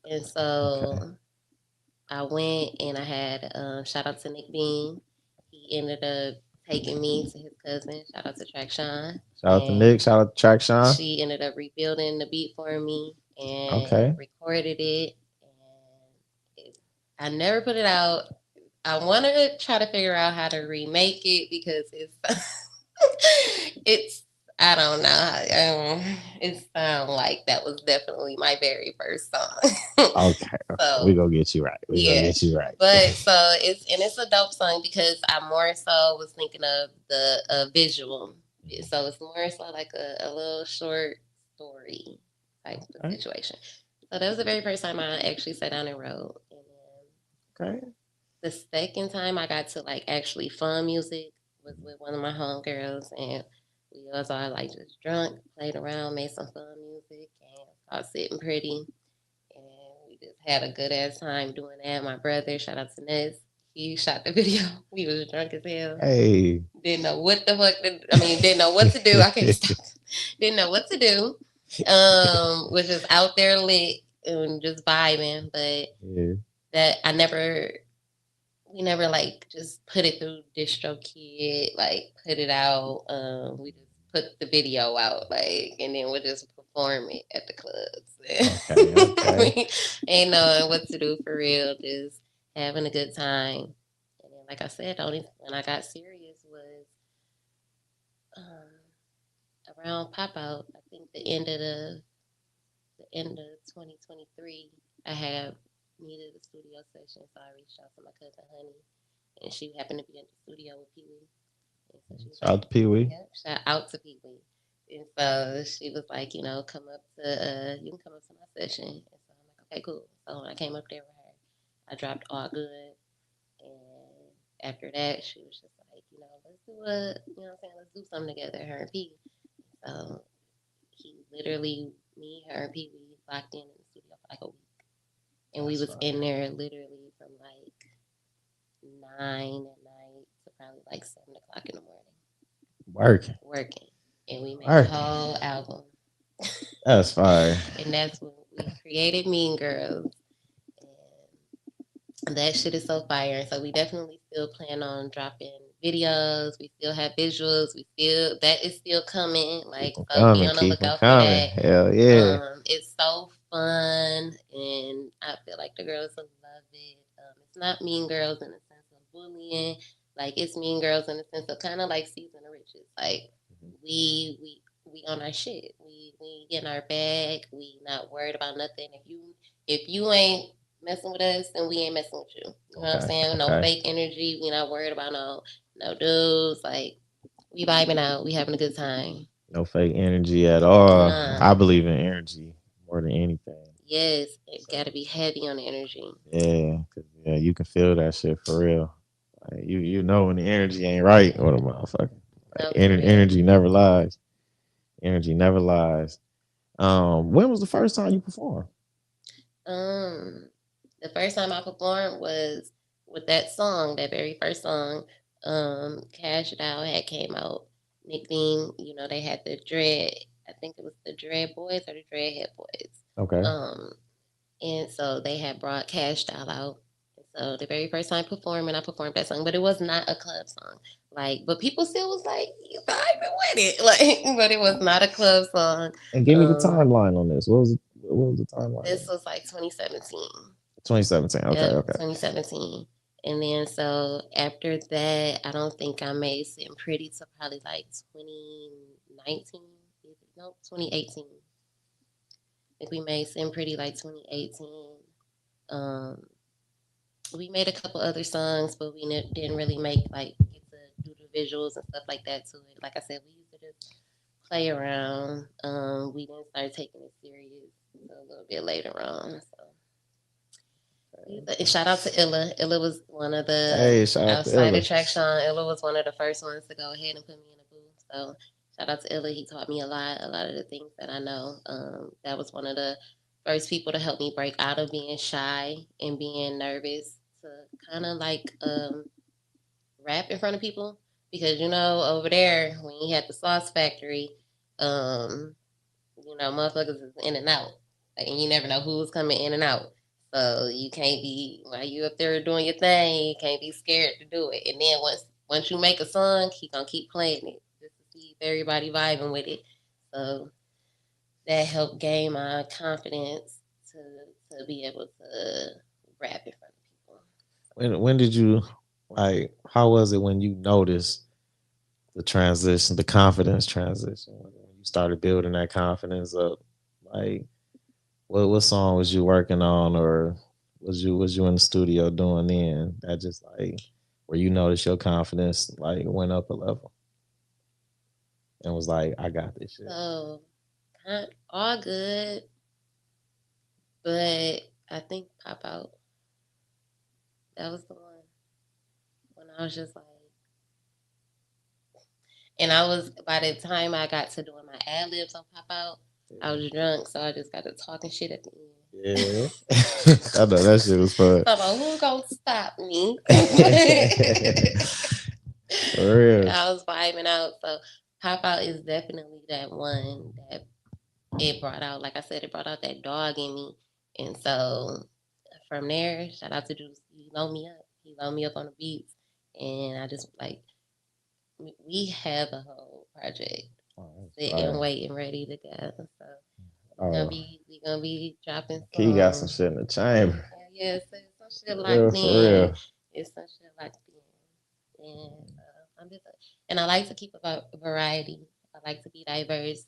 And Okay. so I went and I had shout out to Nick Bean. He ended up taking me to his cousin. Shout out to Track Sean. Shout out to And Nick. Shout out to Track Sean. she ended up rebuilding the beat for me and Okay. recorded it. And I never put it out. I want to try to figure out how to remake it because it's I don't know. It sounds like that was definitely my very first song. Okay. We So gonna get you right. We gonna yeah, get you right. but so it's a dope song because I more so was thinking of the visual. So it's more so like a little short story type of Okay. situation. So that was the very first time I actually sat down and wrote. And then Okay. the second time I got to like actually fun music was with one of my homegirls, and we was all like just drunk, played around, made some fun music, and started sitting pretty. And we just had a good ass time doing that. My brother, shout out to Ness, he shot the video. We was drunk as hell. Hey. Didn't know what the fuck. Didn't know what to do. I can't stop. Didn't know what to do. Was just out there lit and just vibing. But Yeah. that we never like just put it through DistroKid, like put it out. We just put the video out, like, and then we'll just perform it at the Okay. clubs. Okay. We ain't knowing what to do for real, just having a good time. And then, like I said, the only when I got serious was around pop out. I think the end of the the end of 2023, I had needed a studio session, so I reached out to my cousin Honey, and she happened to be in the studio with Pee Wee. And so she was Shout like, out to Pee Wee. "Yep, shout out to Pee Wee." And so she was like, come up to you can come up to my session. And so I'm like, okay, cool. So when I came up there with her, I dropped All Good, and after that, she was just like, let's do what I'm saying, let's do something together, her and P. So he literally, me, her, and Pee Wee locked in the studio for like a week, and we was in there literally from like 9 at night to probably like 7 o'clock in the morning Working. working, and we made a Working. whole album, That's fire. and that's when we created Mean Girls, and that shit is so fire. And so we definitely still plan on dropping videos. We still have visuals. We still that is still coming. Like Keep 'em so, be coming. on the Keep 'em lookout for coming. that. Hell yeah. It's so fun, and I feel like the girls will love it. It's not Mean Girls in the sense of bullying, like it's Mean Girls in the sense of kind of like Season of Riches. Like we on our shit. We get in our bag. We not worried about nothing. If you ain't messing with us, then we ain't messing with you. You know what I'm Okay. saying? No Okay. fake energy. We not worried about no dudes. Like we vibing out. We having a good time. No fake energy at all. Nah. I believe in energy more than anything. Yes, it got to be heavy on the energy. Yeah, 'cause, yeah, you can feel that shit for real. Like, you know when the energy ain't right with a motherfucker. Like, No, for real. energy never lies. Energy never lies. When was the first time you performed? Um, the first time I performed was with that song, that very first song. Cash Doll had came out. Nick Dean, they had the Dread. I think it was the Dread Boys or the Dreadhead Boys. Okay. Um, and so they had brought Cash Doll out. So the very first time performing, I performed that song, but it was not a club song. Like, but people still was like, "You vibing with it," like, but it was not a club song. And give me the timeline on this. What was the timeline? This was like 2017. 2017. Okay, Yep, okay. 2017. And then so after that, I don't think I made Sitting Pretty till probably like 2019. Nope, 2018. I think we made Sitting Pretty like 2018. Um, we made a couple other songs, but we didn't really make like get to do the visuals and stuff like that to it. Like I said, we used to just play around. We didn't start taking it serious until a little bit later on. So shout out to Illa. Illa was one of the Hey, shout out to outside Ella. of track. Sean Illa was one of the first ones to go ahead and put me in a booth. So shout out to Illa. He taught me a lot of the things that I know. That was one of the first people to help me break out of being shy and being nervous to kind of like rap in front of people. Because over there when you had the Sauce Factory, motherfuckers is in and out. Like, and you never know who's coming in and out. So you can't be while you up there doing your thing, you can't be scared to do it. And then once you make a song, he gonna keep playing it just to see if everybody vibing with it. So that helped gain my confidence to be able to rap in front of people. When did you like? How was it when you noticed the transition, the confidence transition? When you started building that confidence up, like what song was you working on, or was you in the studio doing then? That just like where you noticed your confidence like went up a level and was like, I got this shit. So all good, but I think Pop Out, that was the one when I was just like, and I was by the time I got to doing my ad libs on Pop Out, I was drunk, so I just got to talking shit at the end. Yeah, I know that shit was fun. So I'm like, who gonna stop me? For real. I was vibing out. So Pop Out is definitely that one that it brought out. Like I said, it brought out that dog in me, and so from there, shout out to Juice. He loaned me up. He loaned me up on the beats, and I just like we have a whole project sitting, waiting, ready to go. So we gonna be dropping songs. He got some shit in the chamber. Yeah, so some shit locked For real. in. It's some shit locked in, and I'm just and I like to keep about variety. I like to be diverse.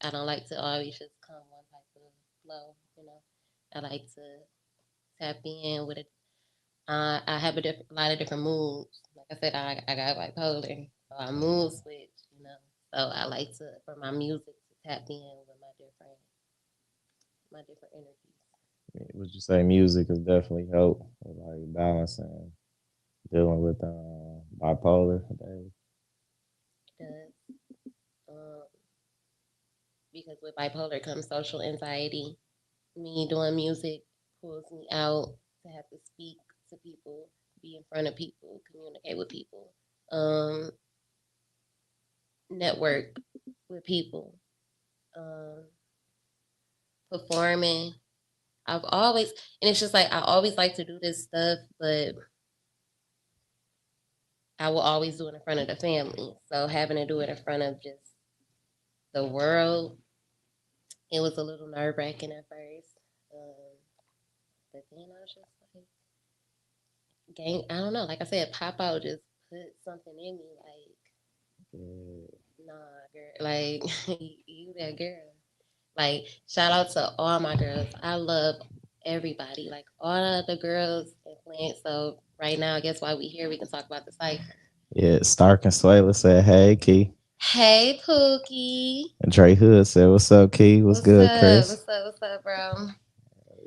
I don't like to always just come one type of flow. You know, I like to tap in with it. I have a lot of different moods. Like I said, I got bipolar, so I mood switch. You know, so I like to for my music to tap in with my different energies. Would you say music has definitely helped with like balancing, dealing with bipolar days? It does. Um, because with bipolar comes social anxiety. Me doing music pulls me out to have to speak to people, be in front of people, communicate with people, um, network with people, um, performing. I've always, and it's just like I always like to do this stuff, but I will always do it in front of the family. So having to do it in front of just the world, it was a little nerve wracking at first. But then I was just like, gang, I don't know. Like I said, Pop Out just put something in me. Like, Yeah. nah, girl. Like, you that girl. Like, shout out to all my girls. I love everybody. Like, all of the girls in Flint. So, right now, I guess why we here, we can talk about the cipher. Yeah, Stark and Swayla said, "Hey, Key." Hey, Pookie. And Dre Hood said, "What's up, Key? What's What's good, up? Chris?" What's up? What's up, bro?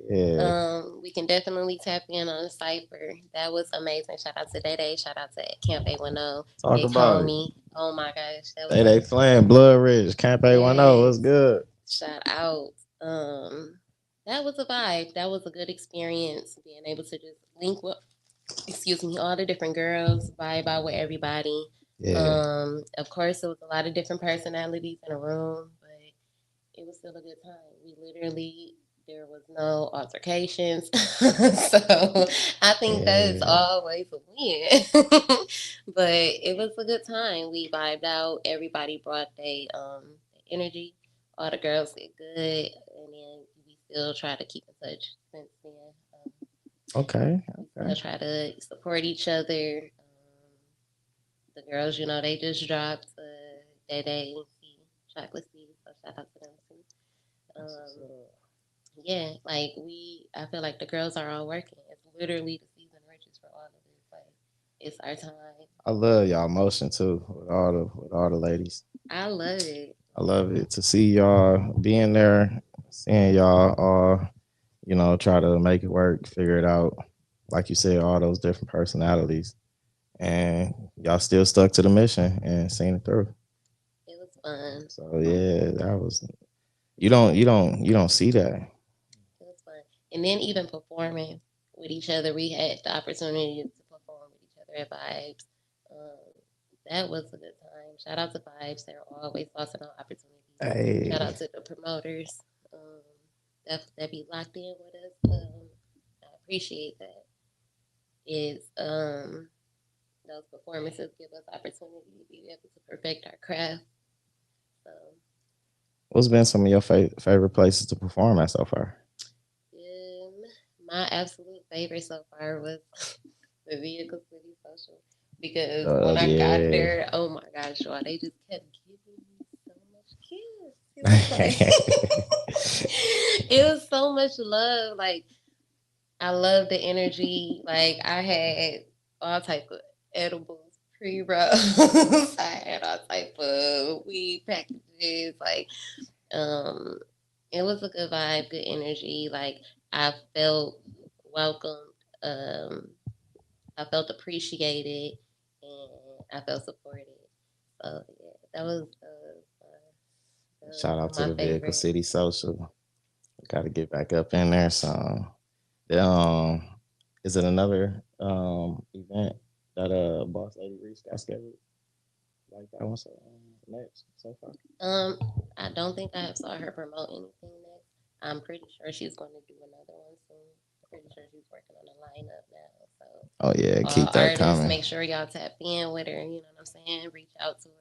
Yeah, We can definitely tap in on the cipher. That was amazing. Shout out to Day Day. Shout out to Camp 810. talk Big about it. homie. Oh my gosh, that was They so playing Blood Ridge, Camp 810. yes. What's good? Shout out. That was a vibe. That was a good experience. Being able to just link with, excuse me, all the different girls, vibe out with everybody. Yeah, Of course, there was a lot of different personalities in the room, but it was still a good time. We literally there was no altercations, so I think that's yeah. always a win. But it was a good time. We vibed out. Everybody brought energy. All the girls did good, and then we still try to keep in touch since then. Okay, We okay. still try to support each other. The girls, they just dropped Day Day and Chocolate Seeds, so shout out to them too. Um, yeah, like I feel like the girls are all working. It's literally the season riches for all of this. Like, it's our time. I love y'all motion too with all the ladies. I love it. I love it to see y'all being there, seeing y'all all try to make it work, figure it out. Like you said, all those different personalities, and y'all still stuck to the mission and seen it through. It was fun. So yeah, that was you don't see that. It was fun. And then even performing with each other, we had the opportunity to perform with each other at Vibes. Um, that was a good time. Shout out to Vibes. They're always tossing out opportunities. Shout Hey, out to the promoters that be locked in with us. I appreciate that. Is those performances give us opportunity to be able to perfect our craft. So, what's been some of your favorite places to perform at so far? um, my absolute favorite so far was the Vehicle City Social because when I got Yeah. there, oh my gosh, y'all, they just kept giving me so much kiss. It was like it was so much love. Like I love the energy. Like I had all type of edibles, pre rolls. I had all type of weed packages. Like um, it was a good vibe, good energy. Like I felt welcomed. Um, I felt appreciated, and I felt supported. So yeah, that was Shout out to my the Vehicle favorite. City Social. Got to get back up in there. So, is it another event that Boss Lady Reese got scheduled like that one? So next so far. Um, I don't think I saw her promote anything next. I'm pretty sure she's going to do another one soon. Pretty sure she's working on a lineup now. So Oh yeah, all keep that artists, coming. make sure y'all tap in with her. You know what I'm saying? Reach out to her.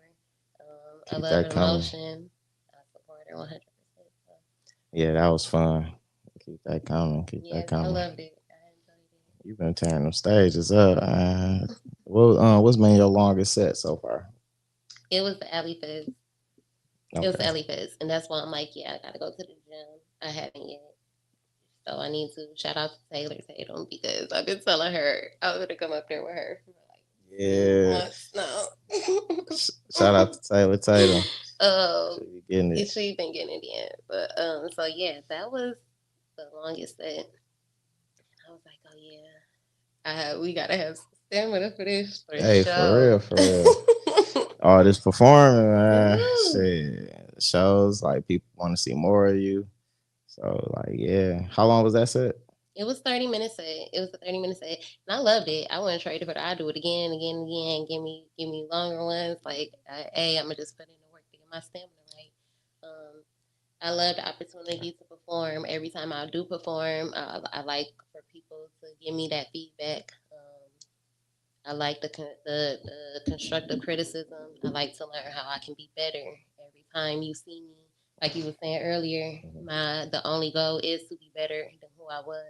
I Keep love that her coming. emotion. I support her 100%. So, Yeah, that was fun. Keep that coming. Keep that yes, I coming. loved it. I enjoyed it. You've been tearing them stages up. What's been your longest set so far? It was the Alley Fizz. It was Okay. Alley Fizz, and that's why I'm like, yeah, I gotta go to the gym. I haven't yet. So I need to shout out to Taylor Tatum because I've been telling her I was gonna come up there with her for like Yeah. months now. Shout out to Taylor Tatum. um, She be getting it. she been getting it in, but so yeah, that was the longest set. I was like, oh yeah, we gotta have some stamina for this for the Hey, for show. real, for real. All this performing, man. Woo. Shit. Shows like people want to see more of you. So like, yeah. How long was that set? It was 30 minutes set. It was a 30 minute set, and I loved it. I wouldn't trade it for it. I'd do it again, again, again. Give me longer ones. Like, hey, I'm gonna just put in the work to get my stamina right. Um, I love the opportunity to perform. Every time I do perform, I like for people to give me that feedback. I like the constructive criticism. I like to learn how I can be better every time you see me. Like you were saying earlier, the only goal is to be better than who I was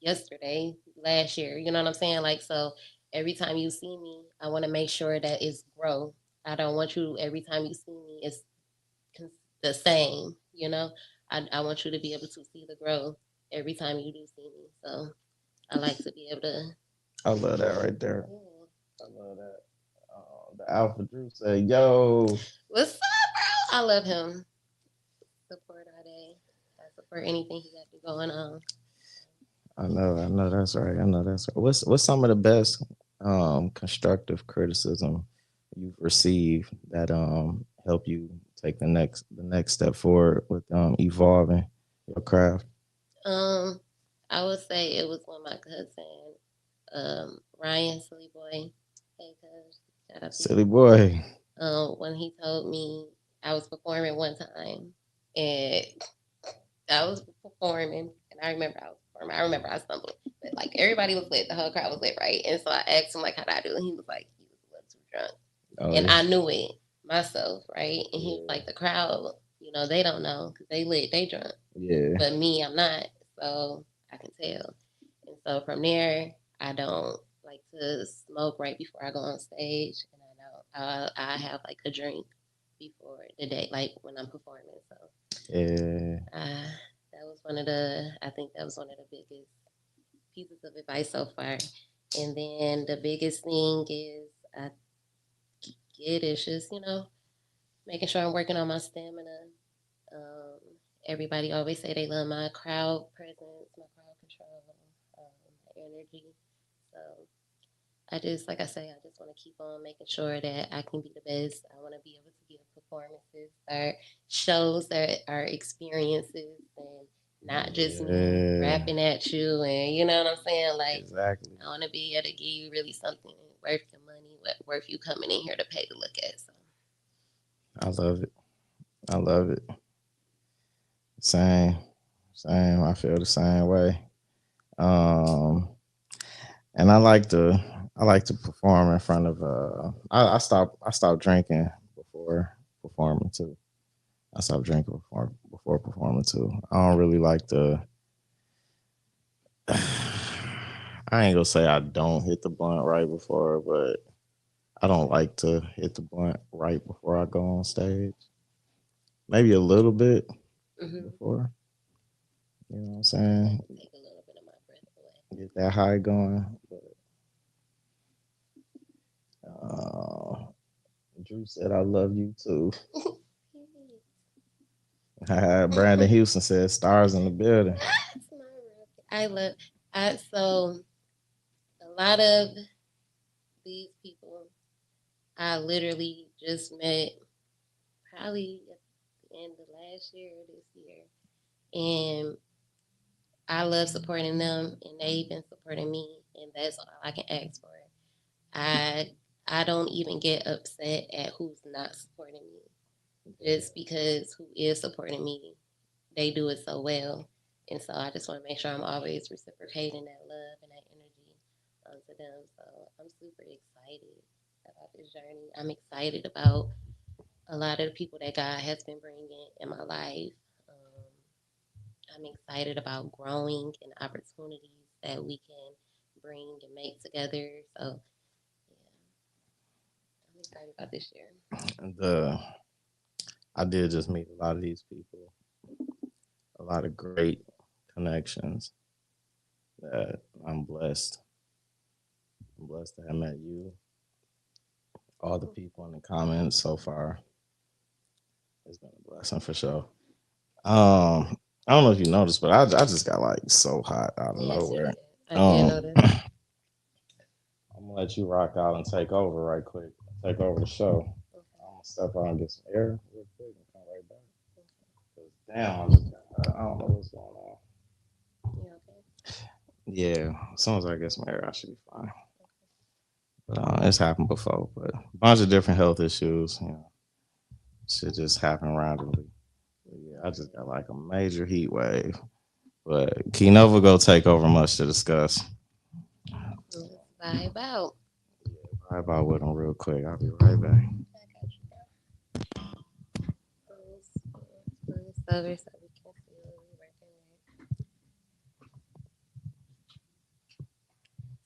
yesterday, last year. You know what I'm saying? Like, so every time you see me, I want to make sure that it's growth. I don't want you every time you see me, it's the same. You know, I want you to be able to see the growth every time you do see me. So I like to be able to. I love that right there. Yeah. I love that. The Alpha Drew said, "Yo, What's up, bro? I love him. Support all day. I support anything he got going on. I know that's right. I know that's right. What's some of the best constructive criticism you've received that help you take the next step forward with evolving your craft?" Um, I would say it was when my cousin, Ryan Silly Boy, hey cuz, shout out to you. Silly boy. When he told me I was performing one time, and I was performing, and I remember I was performing. I remember I stumbled, but like everybody was lit, the whole crowd was lit, right? And so I asked him like, "How'd I do?" And he was like, "You was a little too drunk," Oh and yeah. I knew it myself, right? And he was Yeah. like, "The crowd, they don't know because they lit, they drunk, Yeah. but me, I'm not, so I can tell." And so from there, I don't like to smoke right before I go on stage, and I have like a drink before the day, like when I'm performing. So Yeah. uh, I think that was one of the biggest pieces of advice so far. And then the biggest thing is I get is just, making sure I'm working on my stamina. Um, Everybody always say they love my crowd presence, my crowd control, my energy. So like I say, I just want to keep on making sure that I can be the best. I want to be able to give performances or shows that are experiences and not just me Yeah. rapping at you. And you know what I'm saying? Like, Exactly. I want to be able to give you really something worth your money, worth you coming in here to pay to look at. So, I love it. I love it. Same. Same. I feel the same way. Um, and I like to perform in front of I stopped drinking before performing too. I stopped drinking before performing too. I don't really like to I ain't gonna say I don't hit the blunt right before, but I don't like to hit the blunt right before I go on stage. Maybe a little bit mm-hmm. before. You know what I'm I saying? can take a little bit of my breath away. Get that high going. But uh, Drew said, "I love you too." Brandon Houston said, "Stars in the building." I love. So a lot of these people I literally just met probably at the end of last year or this year, and I love supporting them, and they've been supporting me, and that's all I can ask for. I I don't even get upset at who's not supporting me, just because who is supporting me, they do it so well, and so I just want to make sure I'm always reciprocating that love and that energy to them. So I'm super excited about this journey. I'm excited about a lot of the people that God has been bringing in my life. Um, I'm excited about growing and opportunities that we can bring and make together. So, yeah, I'm excited about this year. And I did just meet a lot of these people. a lot of great connections that I'm blessed. I'm blessed to have met you, all the people in the comments so far. It's been a blessing for sure. I don't know if you noticed, but I just got like so hot out of Yes, you nowhere. did. I did Um, notice. I'm gonna let you rock out and take over right quick. Take over the show. I'm gonna step out and get some air real quick and come right back. 'Cause damn, I don't know what's going on. You okay? Yeah, as soon as I get some air, I should be fine. But it's happened before, but a bunch of different health issues. Shit just happened randomly. But yeah, I just got like a major heat wave. But Kei Nova go take over much to discuss. Let's vibe out. Vibe about with him real quick. I'll be right back. I got you, girl. Let's over so we can see what we're working with.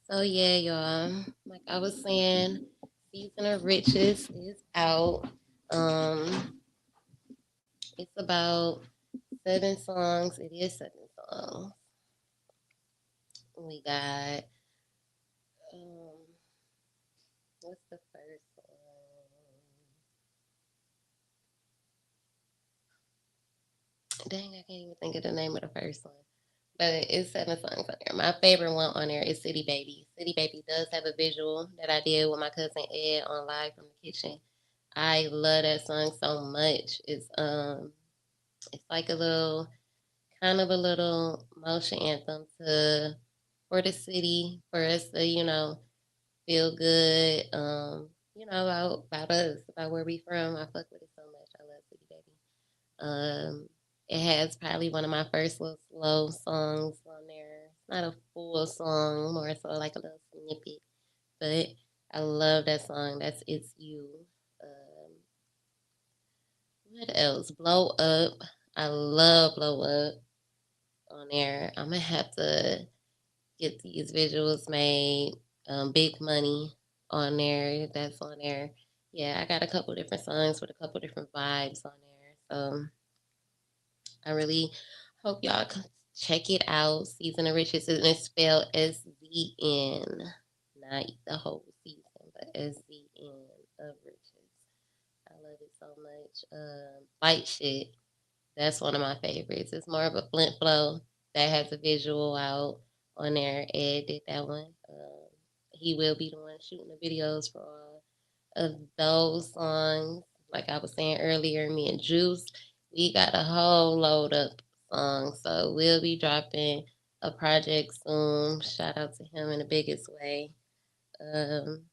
So yeah, y'all. Like I was saying, Season of Riches is out. Um, it's about 7 songs. It is 7 songs. We got what's the first one? Dang, I can't even think of the name of the first one. But it's 7 songs on there. My favorite one on there is City Baby. City Baby does have a visual that I did with my cousin Ed on Live from the Kitchen. I love that song so much. It's like a little kind of a little motion anthem to for the city, for us to, feel good, about us, about where we from. I fuck with it so much. I love City Baby. It has probably one of my first little slow songs on there. It's not a full song, more so like a little snippet. But I love that song. That's It's You. Um, what else? Blow Up. I love Blow Up on there. I'm gonna have to get these visuals made. Big Money on there. That's on there. Yeah, I got a couple different songs with a couple different vibes on there. So I really hope y'all check it out. Season of Riches, and it's spelled SZN, not the whole season, but SZN of Riches. I love it so much. Fight Shit, that's one of my favorites. It's more of a Flint flow that has a visual out on there. Ed did that one. He will be the one shooting the videos for all of those songs. Like I was saying earlier, me and Juice, we got a whole load up songs. So we'll be dropping a project soon. Shout out to him in the biggest way. Um,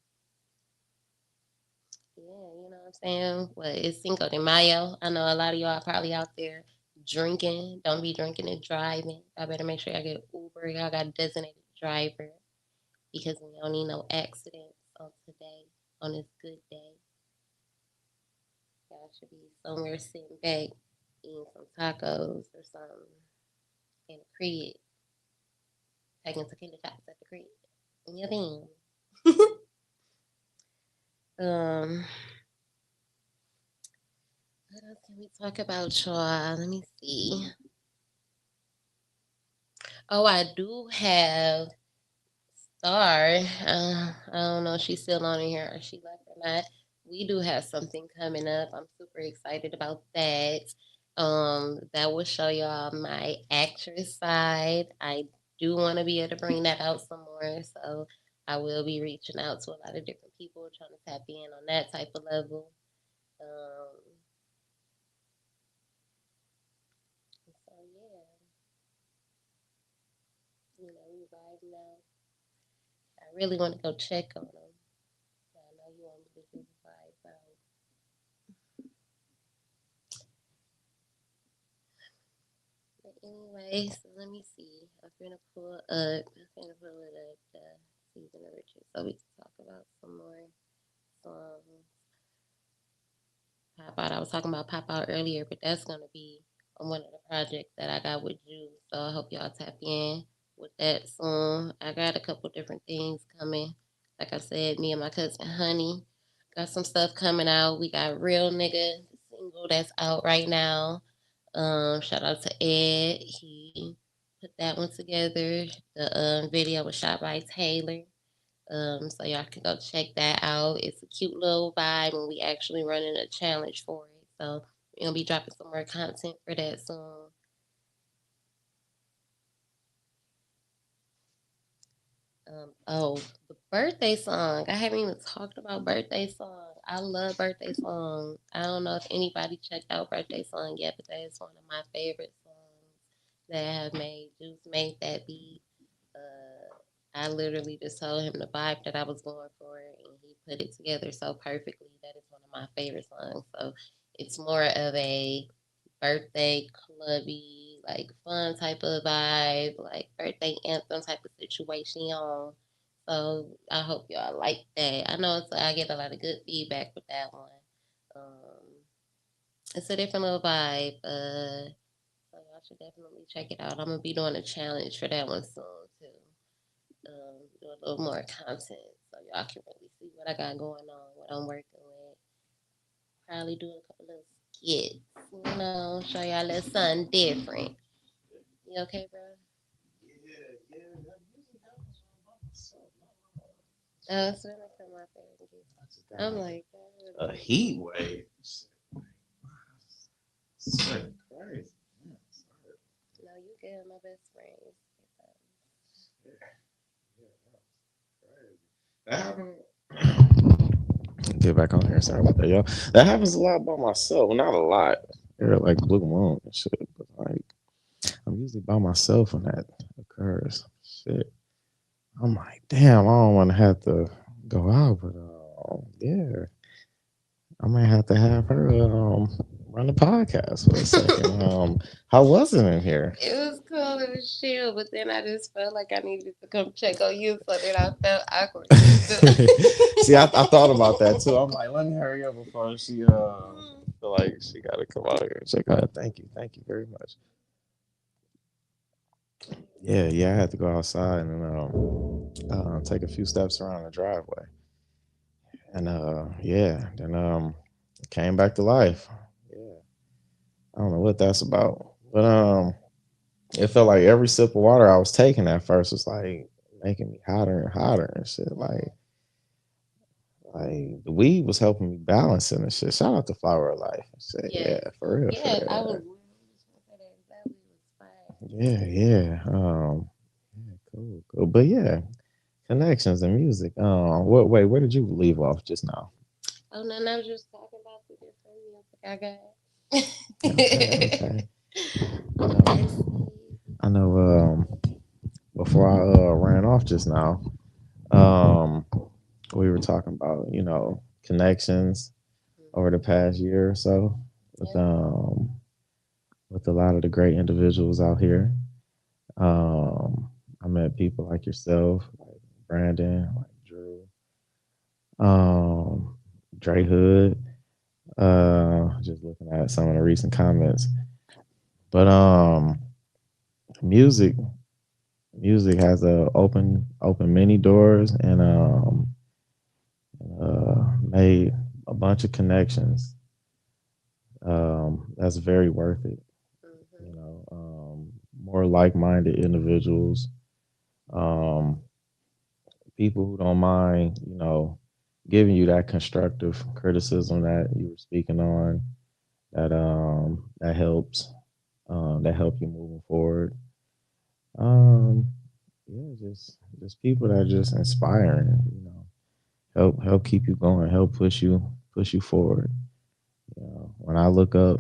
yeah, you know what I'm saying? What it's Cinco de Mayo. I know a lot of y'all are probably out there drinking. Don't be drinking and driving. I better make sure y'all get Uber. Y'all got a designated driver because we don't need no accidents on today, on this good day. Y'all should be somewhere sitting back, eating some tacos or something in a crib, taking tequila shots at the crib. Yeah, then. um, what else can we talk about, y'all? Let me see. Oh, I do have Star. I don't know if she's still on here or she left or not. We do have something coming up. I'm super excited about that. That will show y'all my actress side. I do want to be able to bring that out some more. So I will be reaching out to a lot of different people trying to tap in on that type of level. Um, so yeah, we vibing out. I really want to go check on them. I know you want me to do the vibe out. But anyway, so let me see. I'm gonna pull up. I'm gonna pull it up. The season of riches, so we can talk about some more songs. Pop out. I was talking about pop out earlier, but that's gonna be on one of the projects that I got with you. So I hope y'all tap in with that soon. I got a couple different things coming. Like I said, me and my cousin Honey got some stuff coming out. We got Real Nigga the single that's out right now. Shout out to Ed. He put that one together. The video was shot by Taylor. So y'all can go check that out. It's a cute little vibe, and we actually running a challenge for it. So we're gonna be dropping some more content for that soon. Oh, the birthday song. I haven't even talked about birthday song. I love birthday song. I don't know if anybody checked out birthday song yet, but that is one of my favorite songs that I have made. Juice made that beat. I literally just told him the vibe that I was going for, and he put it together so perfectly. That is one of my favorite songs. So it's more of a birthday clubby, like fun type of vibe, like birthday anthem type of situation. So I hope y'all like that. I know I get a lot of good feedback with that one. It's a different little vibe. So y'all should definitely check it out. I'm gonna be doing a challenge for that one soon too. Do a little more content so y'all can really see what I got going on, what I'm working with. Probably do a couple of skits, show y'all a little something different. You okay, bro? Oh, it's really come out there. I'm like, a heat wave. Shit, crazy. no, you good, my best friend. That happened. Get back on here. Sorry about that, y'all. That happens a lot by myself. Well, not a lot. They're like blue moon and shit, but like I'm usually by myself when that occurs. Shit. I'm like, damn, I don't want to have to go out, but yeah, I might have to have her run the podcast for a second. How was it in here? It was cool, it was chill, but then I just felt like I needed to come check on you so that I felt awkward. See, I thought about that too. I'm like, let me hurry up before she feel like she got to come out here and check out. Thank you very much. Yeah, I had to go outside and take a few steps around the driveway, and yeah, then came back to life. Yeah, I don't know what that's about, but it felt like every sip of water I was taking at first was like making me hotter and hotter and shit. Like the weed was helping me balance it and shit. Shout out to Flower of Life. Shit, Yeah, yeah, for real, for yeah, I real. was just gonna say that exactly was fire. Yeah. Yeah, cool. But yeah, connections and music. What? Wait, where did you leave off just now? Oh no, I was just talking about the different music I Okay, got. okay. I Let's know. see. I know. Before I ran off just now, um, we were talking about connections over the past year or so with Yeah. a lot of the great individuals out here. Um, I met people like yourself, like Brandon, like Drew, um, Dre Hood. Just looking at some of the recent comments, but music music has open many doors and made a bunch of connections. That's very worth it. More like-minded individuals, um, people who don't mind, giving you that constructive criticism that you were speaking on. That help you moving forward. Um, yeah, just people that are just inspiring. Help keep you going. Help push you forward. When I look up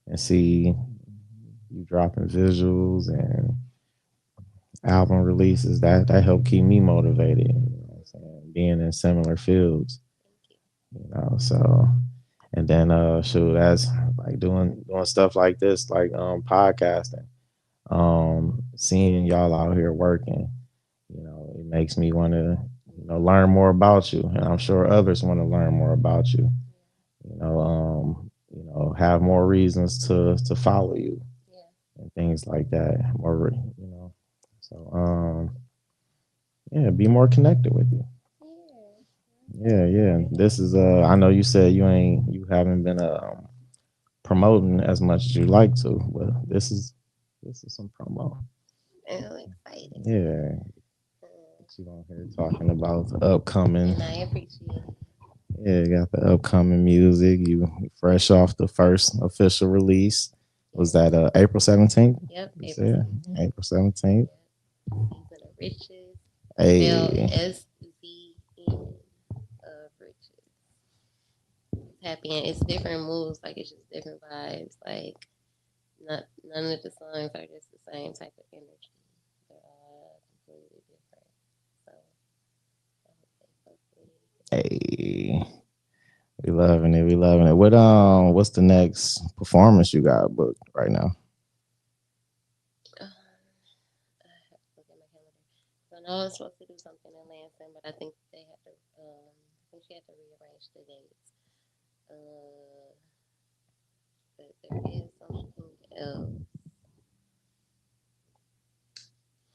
and see you dropping visuals and album releases, that help keep me motivated. You know what I'm saying? Being in similar fields, so and then shoot, that's like doing stuff like this, like podcasting, seeing y'all out here working, it makes me want to learn more about you, and I'm sure others want to learn more about you. Have more reasons to follow you Yeah. and things like that. So yeah, be more connected with you. Yeah. Yeah. This is I know you said you haven't been a promoting as much as you like to, but this is some promo. I'm excited. Yeah, you on here talking about the upcoming. And I appreciate it. Yeah, you got the upcoming music. You fresh off the first official release. Was that April 17th? Yep, You April said 17th. April 17th. Season of Riches. Spelled Hey, SZN of Riches. It's happy and it's different moves. Like it's just different vibes. Like none of the songs are just the same type of energy. They're all completely different. So I hope they fuck with it. hey, we loving it. We loving it. What's the next performance you got booked right now? I have to look at my calendar. So I know I was supposed to do something in Lansing, but I think they had to. I think she had to rearrange the dates. Uh, but there is something else.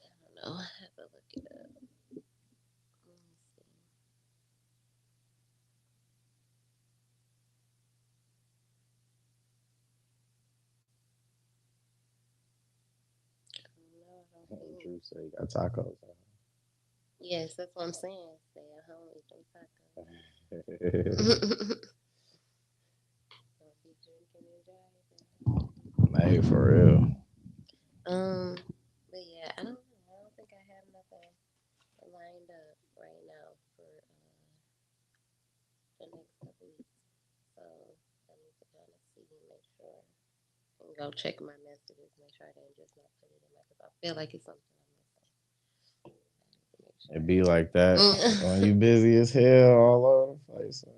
I don't know. I have to look it up. Let me see. No, I don't think. Drew said you got tacos. Yes, that's what I'm saying. Stay at home, eat them tacos. Don't be drinking and driving. Hey, for real. But yeah, I don't know. I don't think I have nothing lined up right now for the next couple weeks. So I need to kind of see, make sure, and go check my messages, make sure I didn't just not put it in my, because I feel like it's something I'm missing. I need to make sure. It be like that when you Mm. busy as hell all over the place. Man.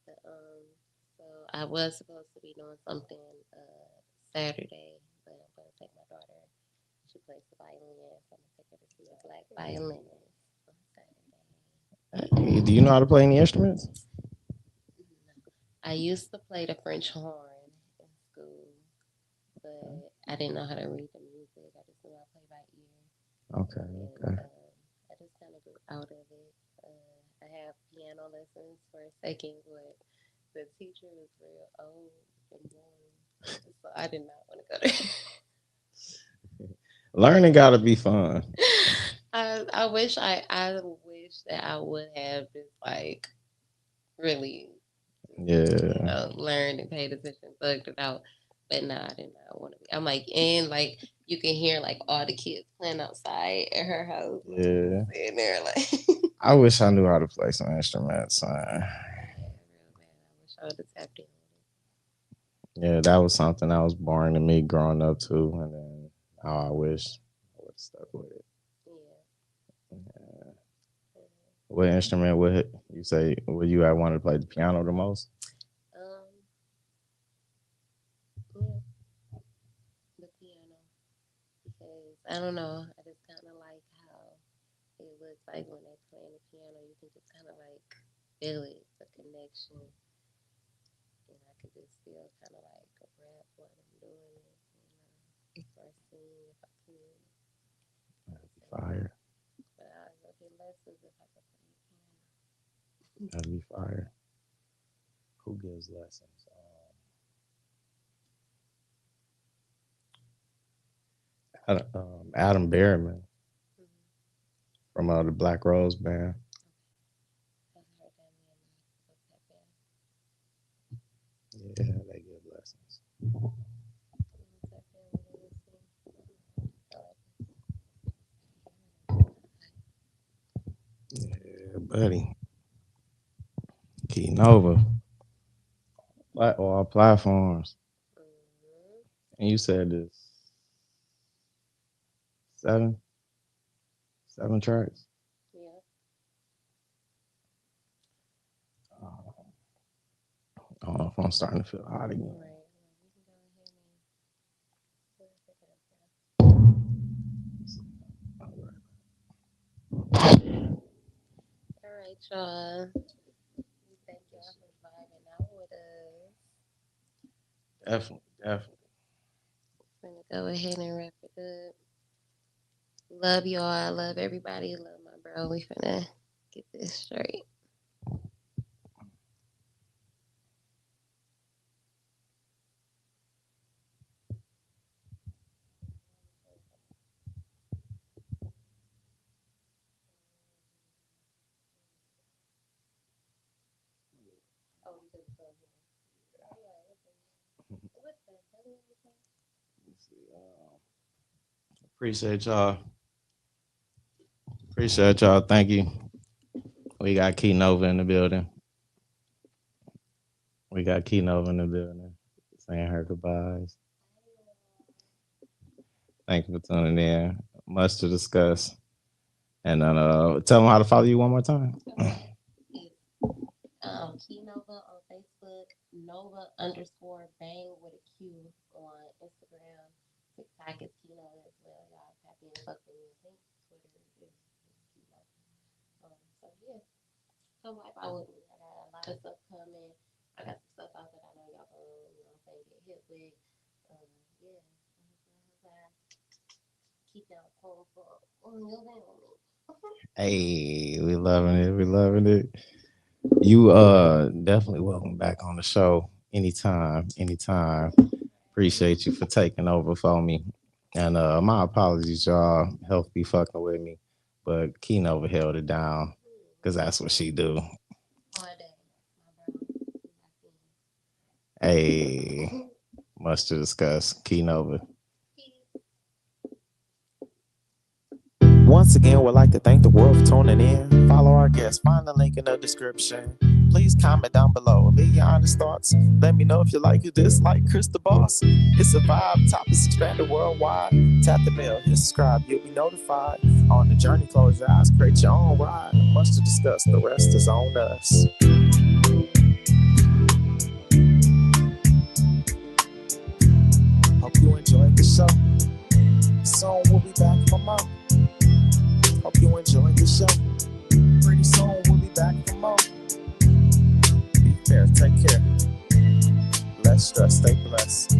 But, so I was supposed to be doing something Saturday, but I'm gonna take my daughter. She plays the violin, so I'm gonna take her to see a black violinist on Saturday. Hey, do you know how to play any instruments? I used to play the French horn in school, but I didn't know how to read the music. I just knew I play by ear, Okay, and okay. I just kind of grew out of it. I have piano lessons for a second, but the teacher was real old and boring, so I did not want to go there. Learning gotta be fun. I wish that I would have just like really Yeah, learned and paid attention, thugged it out. But no, I did not want to be. I'm like, and like you can hear like all the kids playing outside at her house. And I'm yeah. just sitting there like, I wish I knew how to play some instruments. yeah, real bad. I wish I would have tapped in Yeah, that was something that was boring to me growing up too, and then I wish I would have stuck with it. with it. Yeah. Yeah. What instrument would you say would you I wanted to play the piano the most? Yeah, the piano because I don't know. I just kind of like how it looks like when they play the piano. You can just kind of like feel it, the connection, and I could just feel kind of like a rap while I'm doing it, or sing if I could. That'd be So, fire. but I would get lessons if I could play the piano. That'd be fire. Who gives lessons? Adam Behrman Mm-hmm. from the Black Rose Band. Okay. I heard that name of that band. Yeah, they give lessons. Who's that band? What they sing? I like Yeah, buddy. Kei Nova. All platforms. it. Mm-hmm. And you said this seven, 7 tracks. Yeah. Uh, I don't know if I'm starting to feel hot again. Right. Well, we can go ahead and pick it up now. All right, y'all. We thank y'all for vibing out with us. Definitely, definitely. I'm gonna go ahead and wrap it up. Love y'all. I love everybody. Love my bro. We finna get this straight. Appreciate y'all. Appreciate y'all. Thank you. We got Kei Nova in the building. We got Kei Nova in the building. Saying her goodbyes. Thank you for tuning in. Much to discuss. And then tell them how to follow you one more time. Kei Nova on Facebook, Nova_bang with a Q on Instagram. TikTok is Kei Nova as well. Y'all tap in, fuck with me. I think Twitter is Kei Nova. So yeah, come wipe out with me. I got a lot of stuff coming. I got some stuff out that I know y'all gonna, get hit with. Yeah. Keep y'all phone for Hey, we loving it. We loving it. You definitely welcome back on the show anytime. Appreciate you for taking over for me. And my apologies, y'all. Health be fucking with me. But Kei Nova held it down. Cause that's what she do. Hey, much to discuss. Kei Nova. Once again, we'd like to thank the world for tuning in. Follow our guests. Find the link in the description. Please comment down below. Leave your honest thoughts. Let me know if you like or dislike Chris the Boss. It's a vibe. Topics expanded worldwide. Tap the bell. Hit subscribe. You'll be notified. On the journey, close your eyes. Create your own ride. Much to discuss. The rest is on us. Hope you enjoyed the show. Soon we'll be back for more. Hope you enjoyed the show. Pretty soon we'll be back for more. Be fair, take care. Less stress, stay blessed.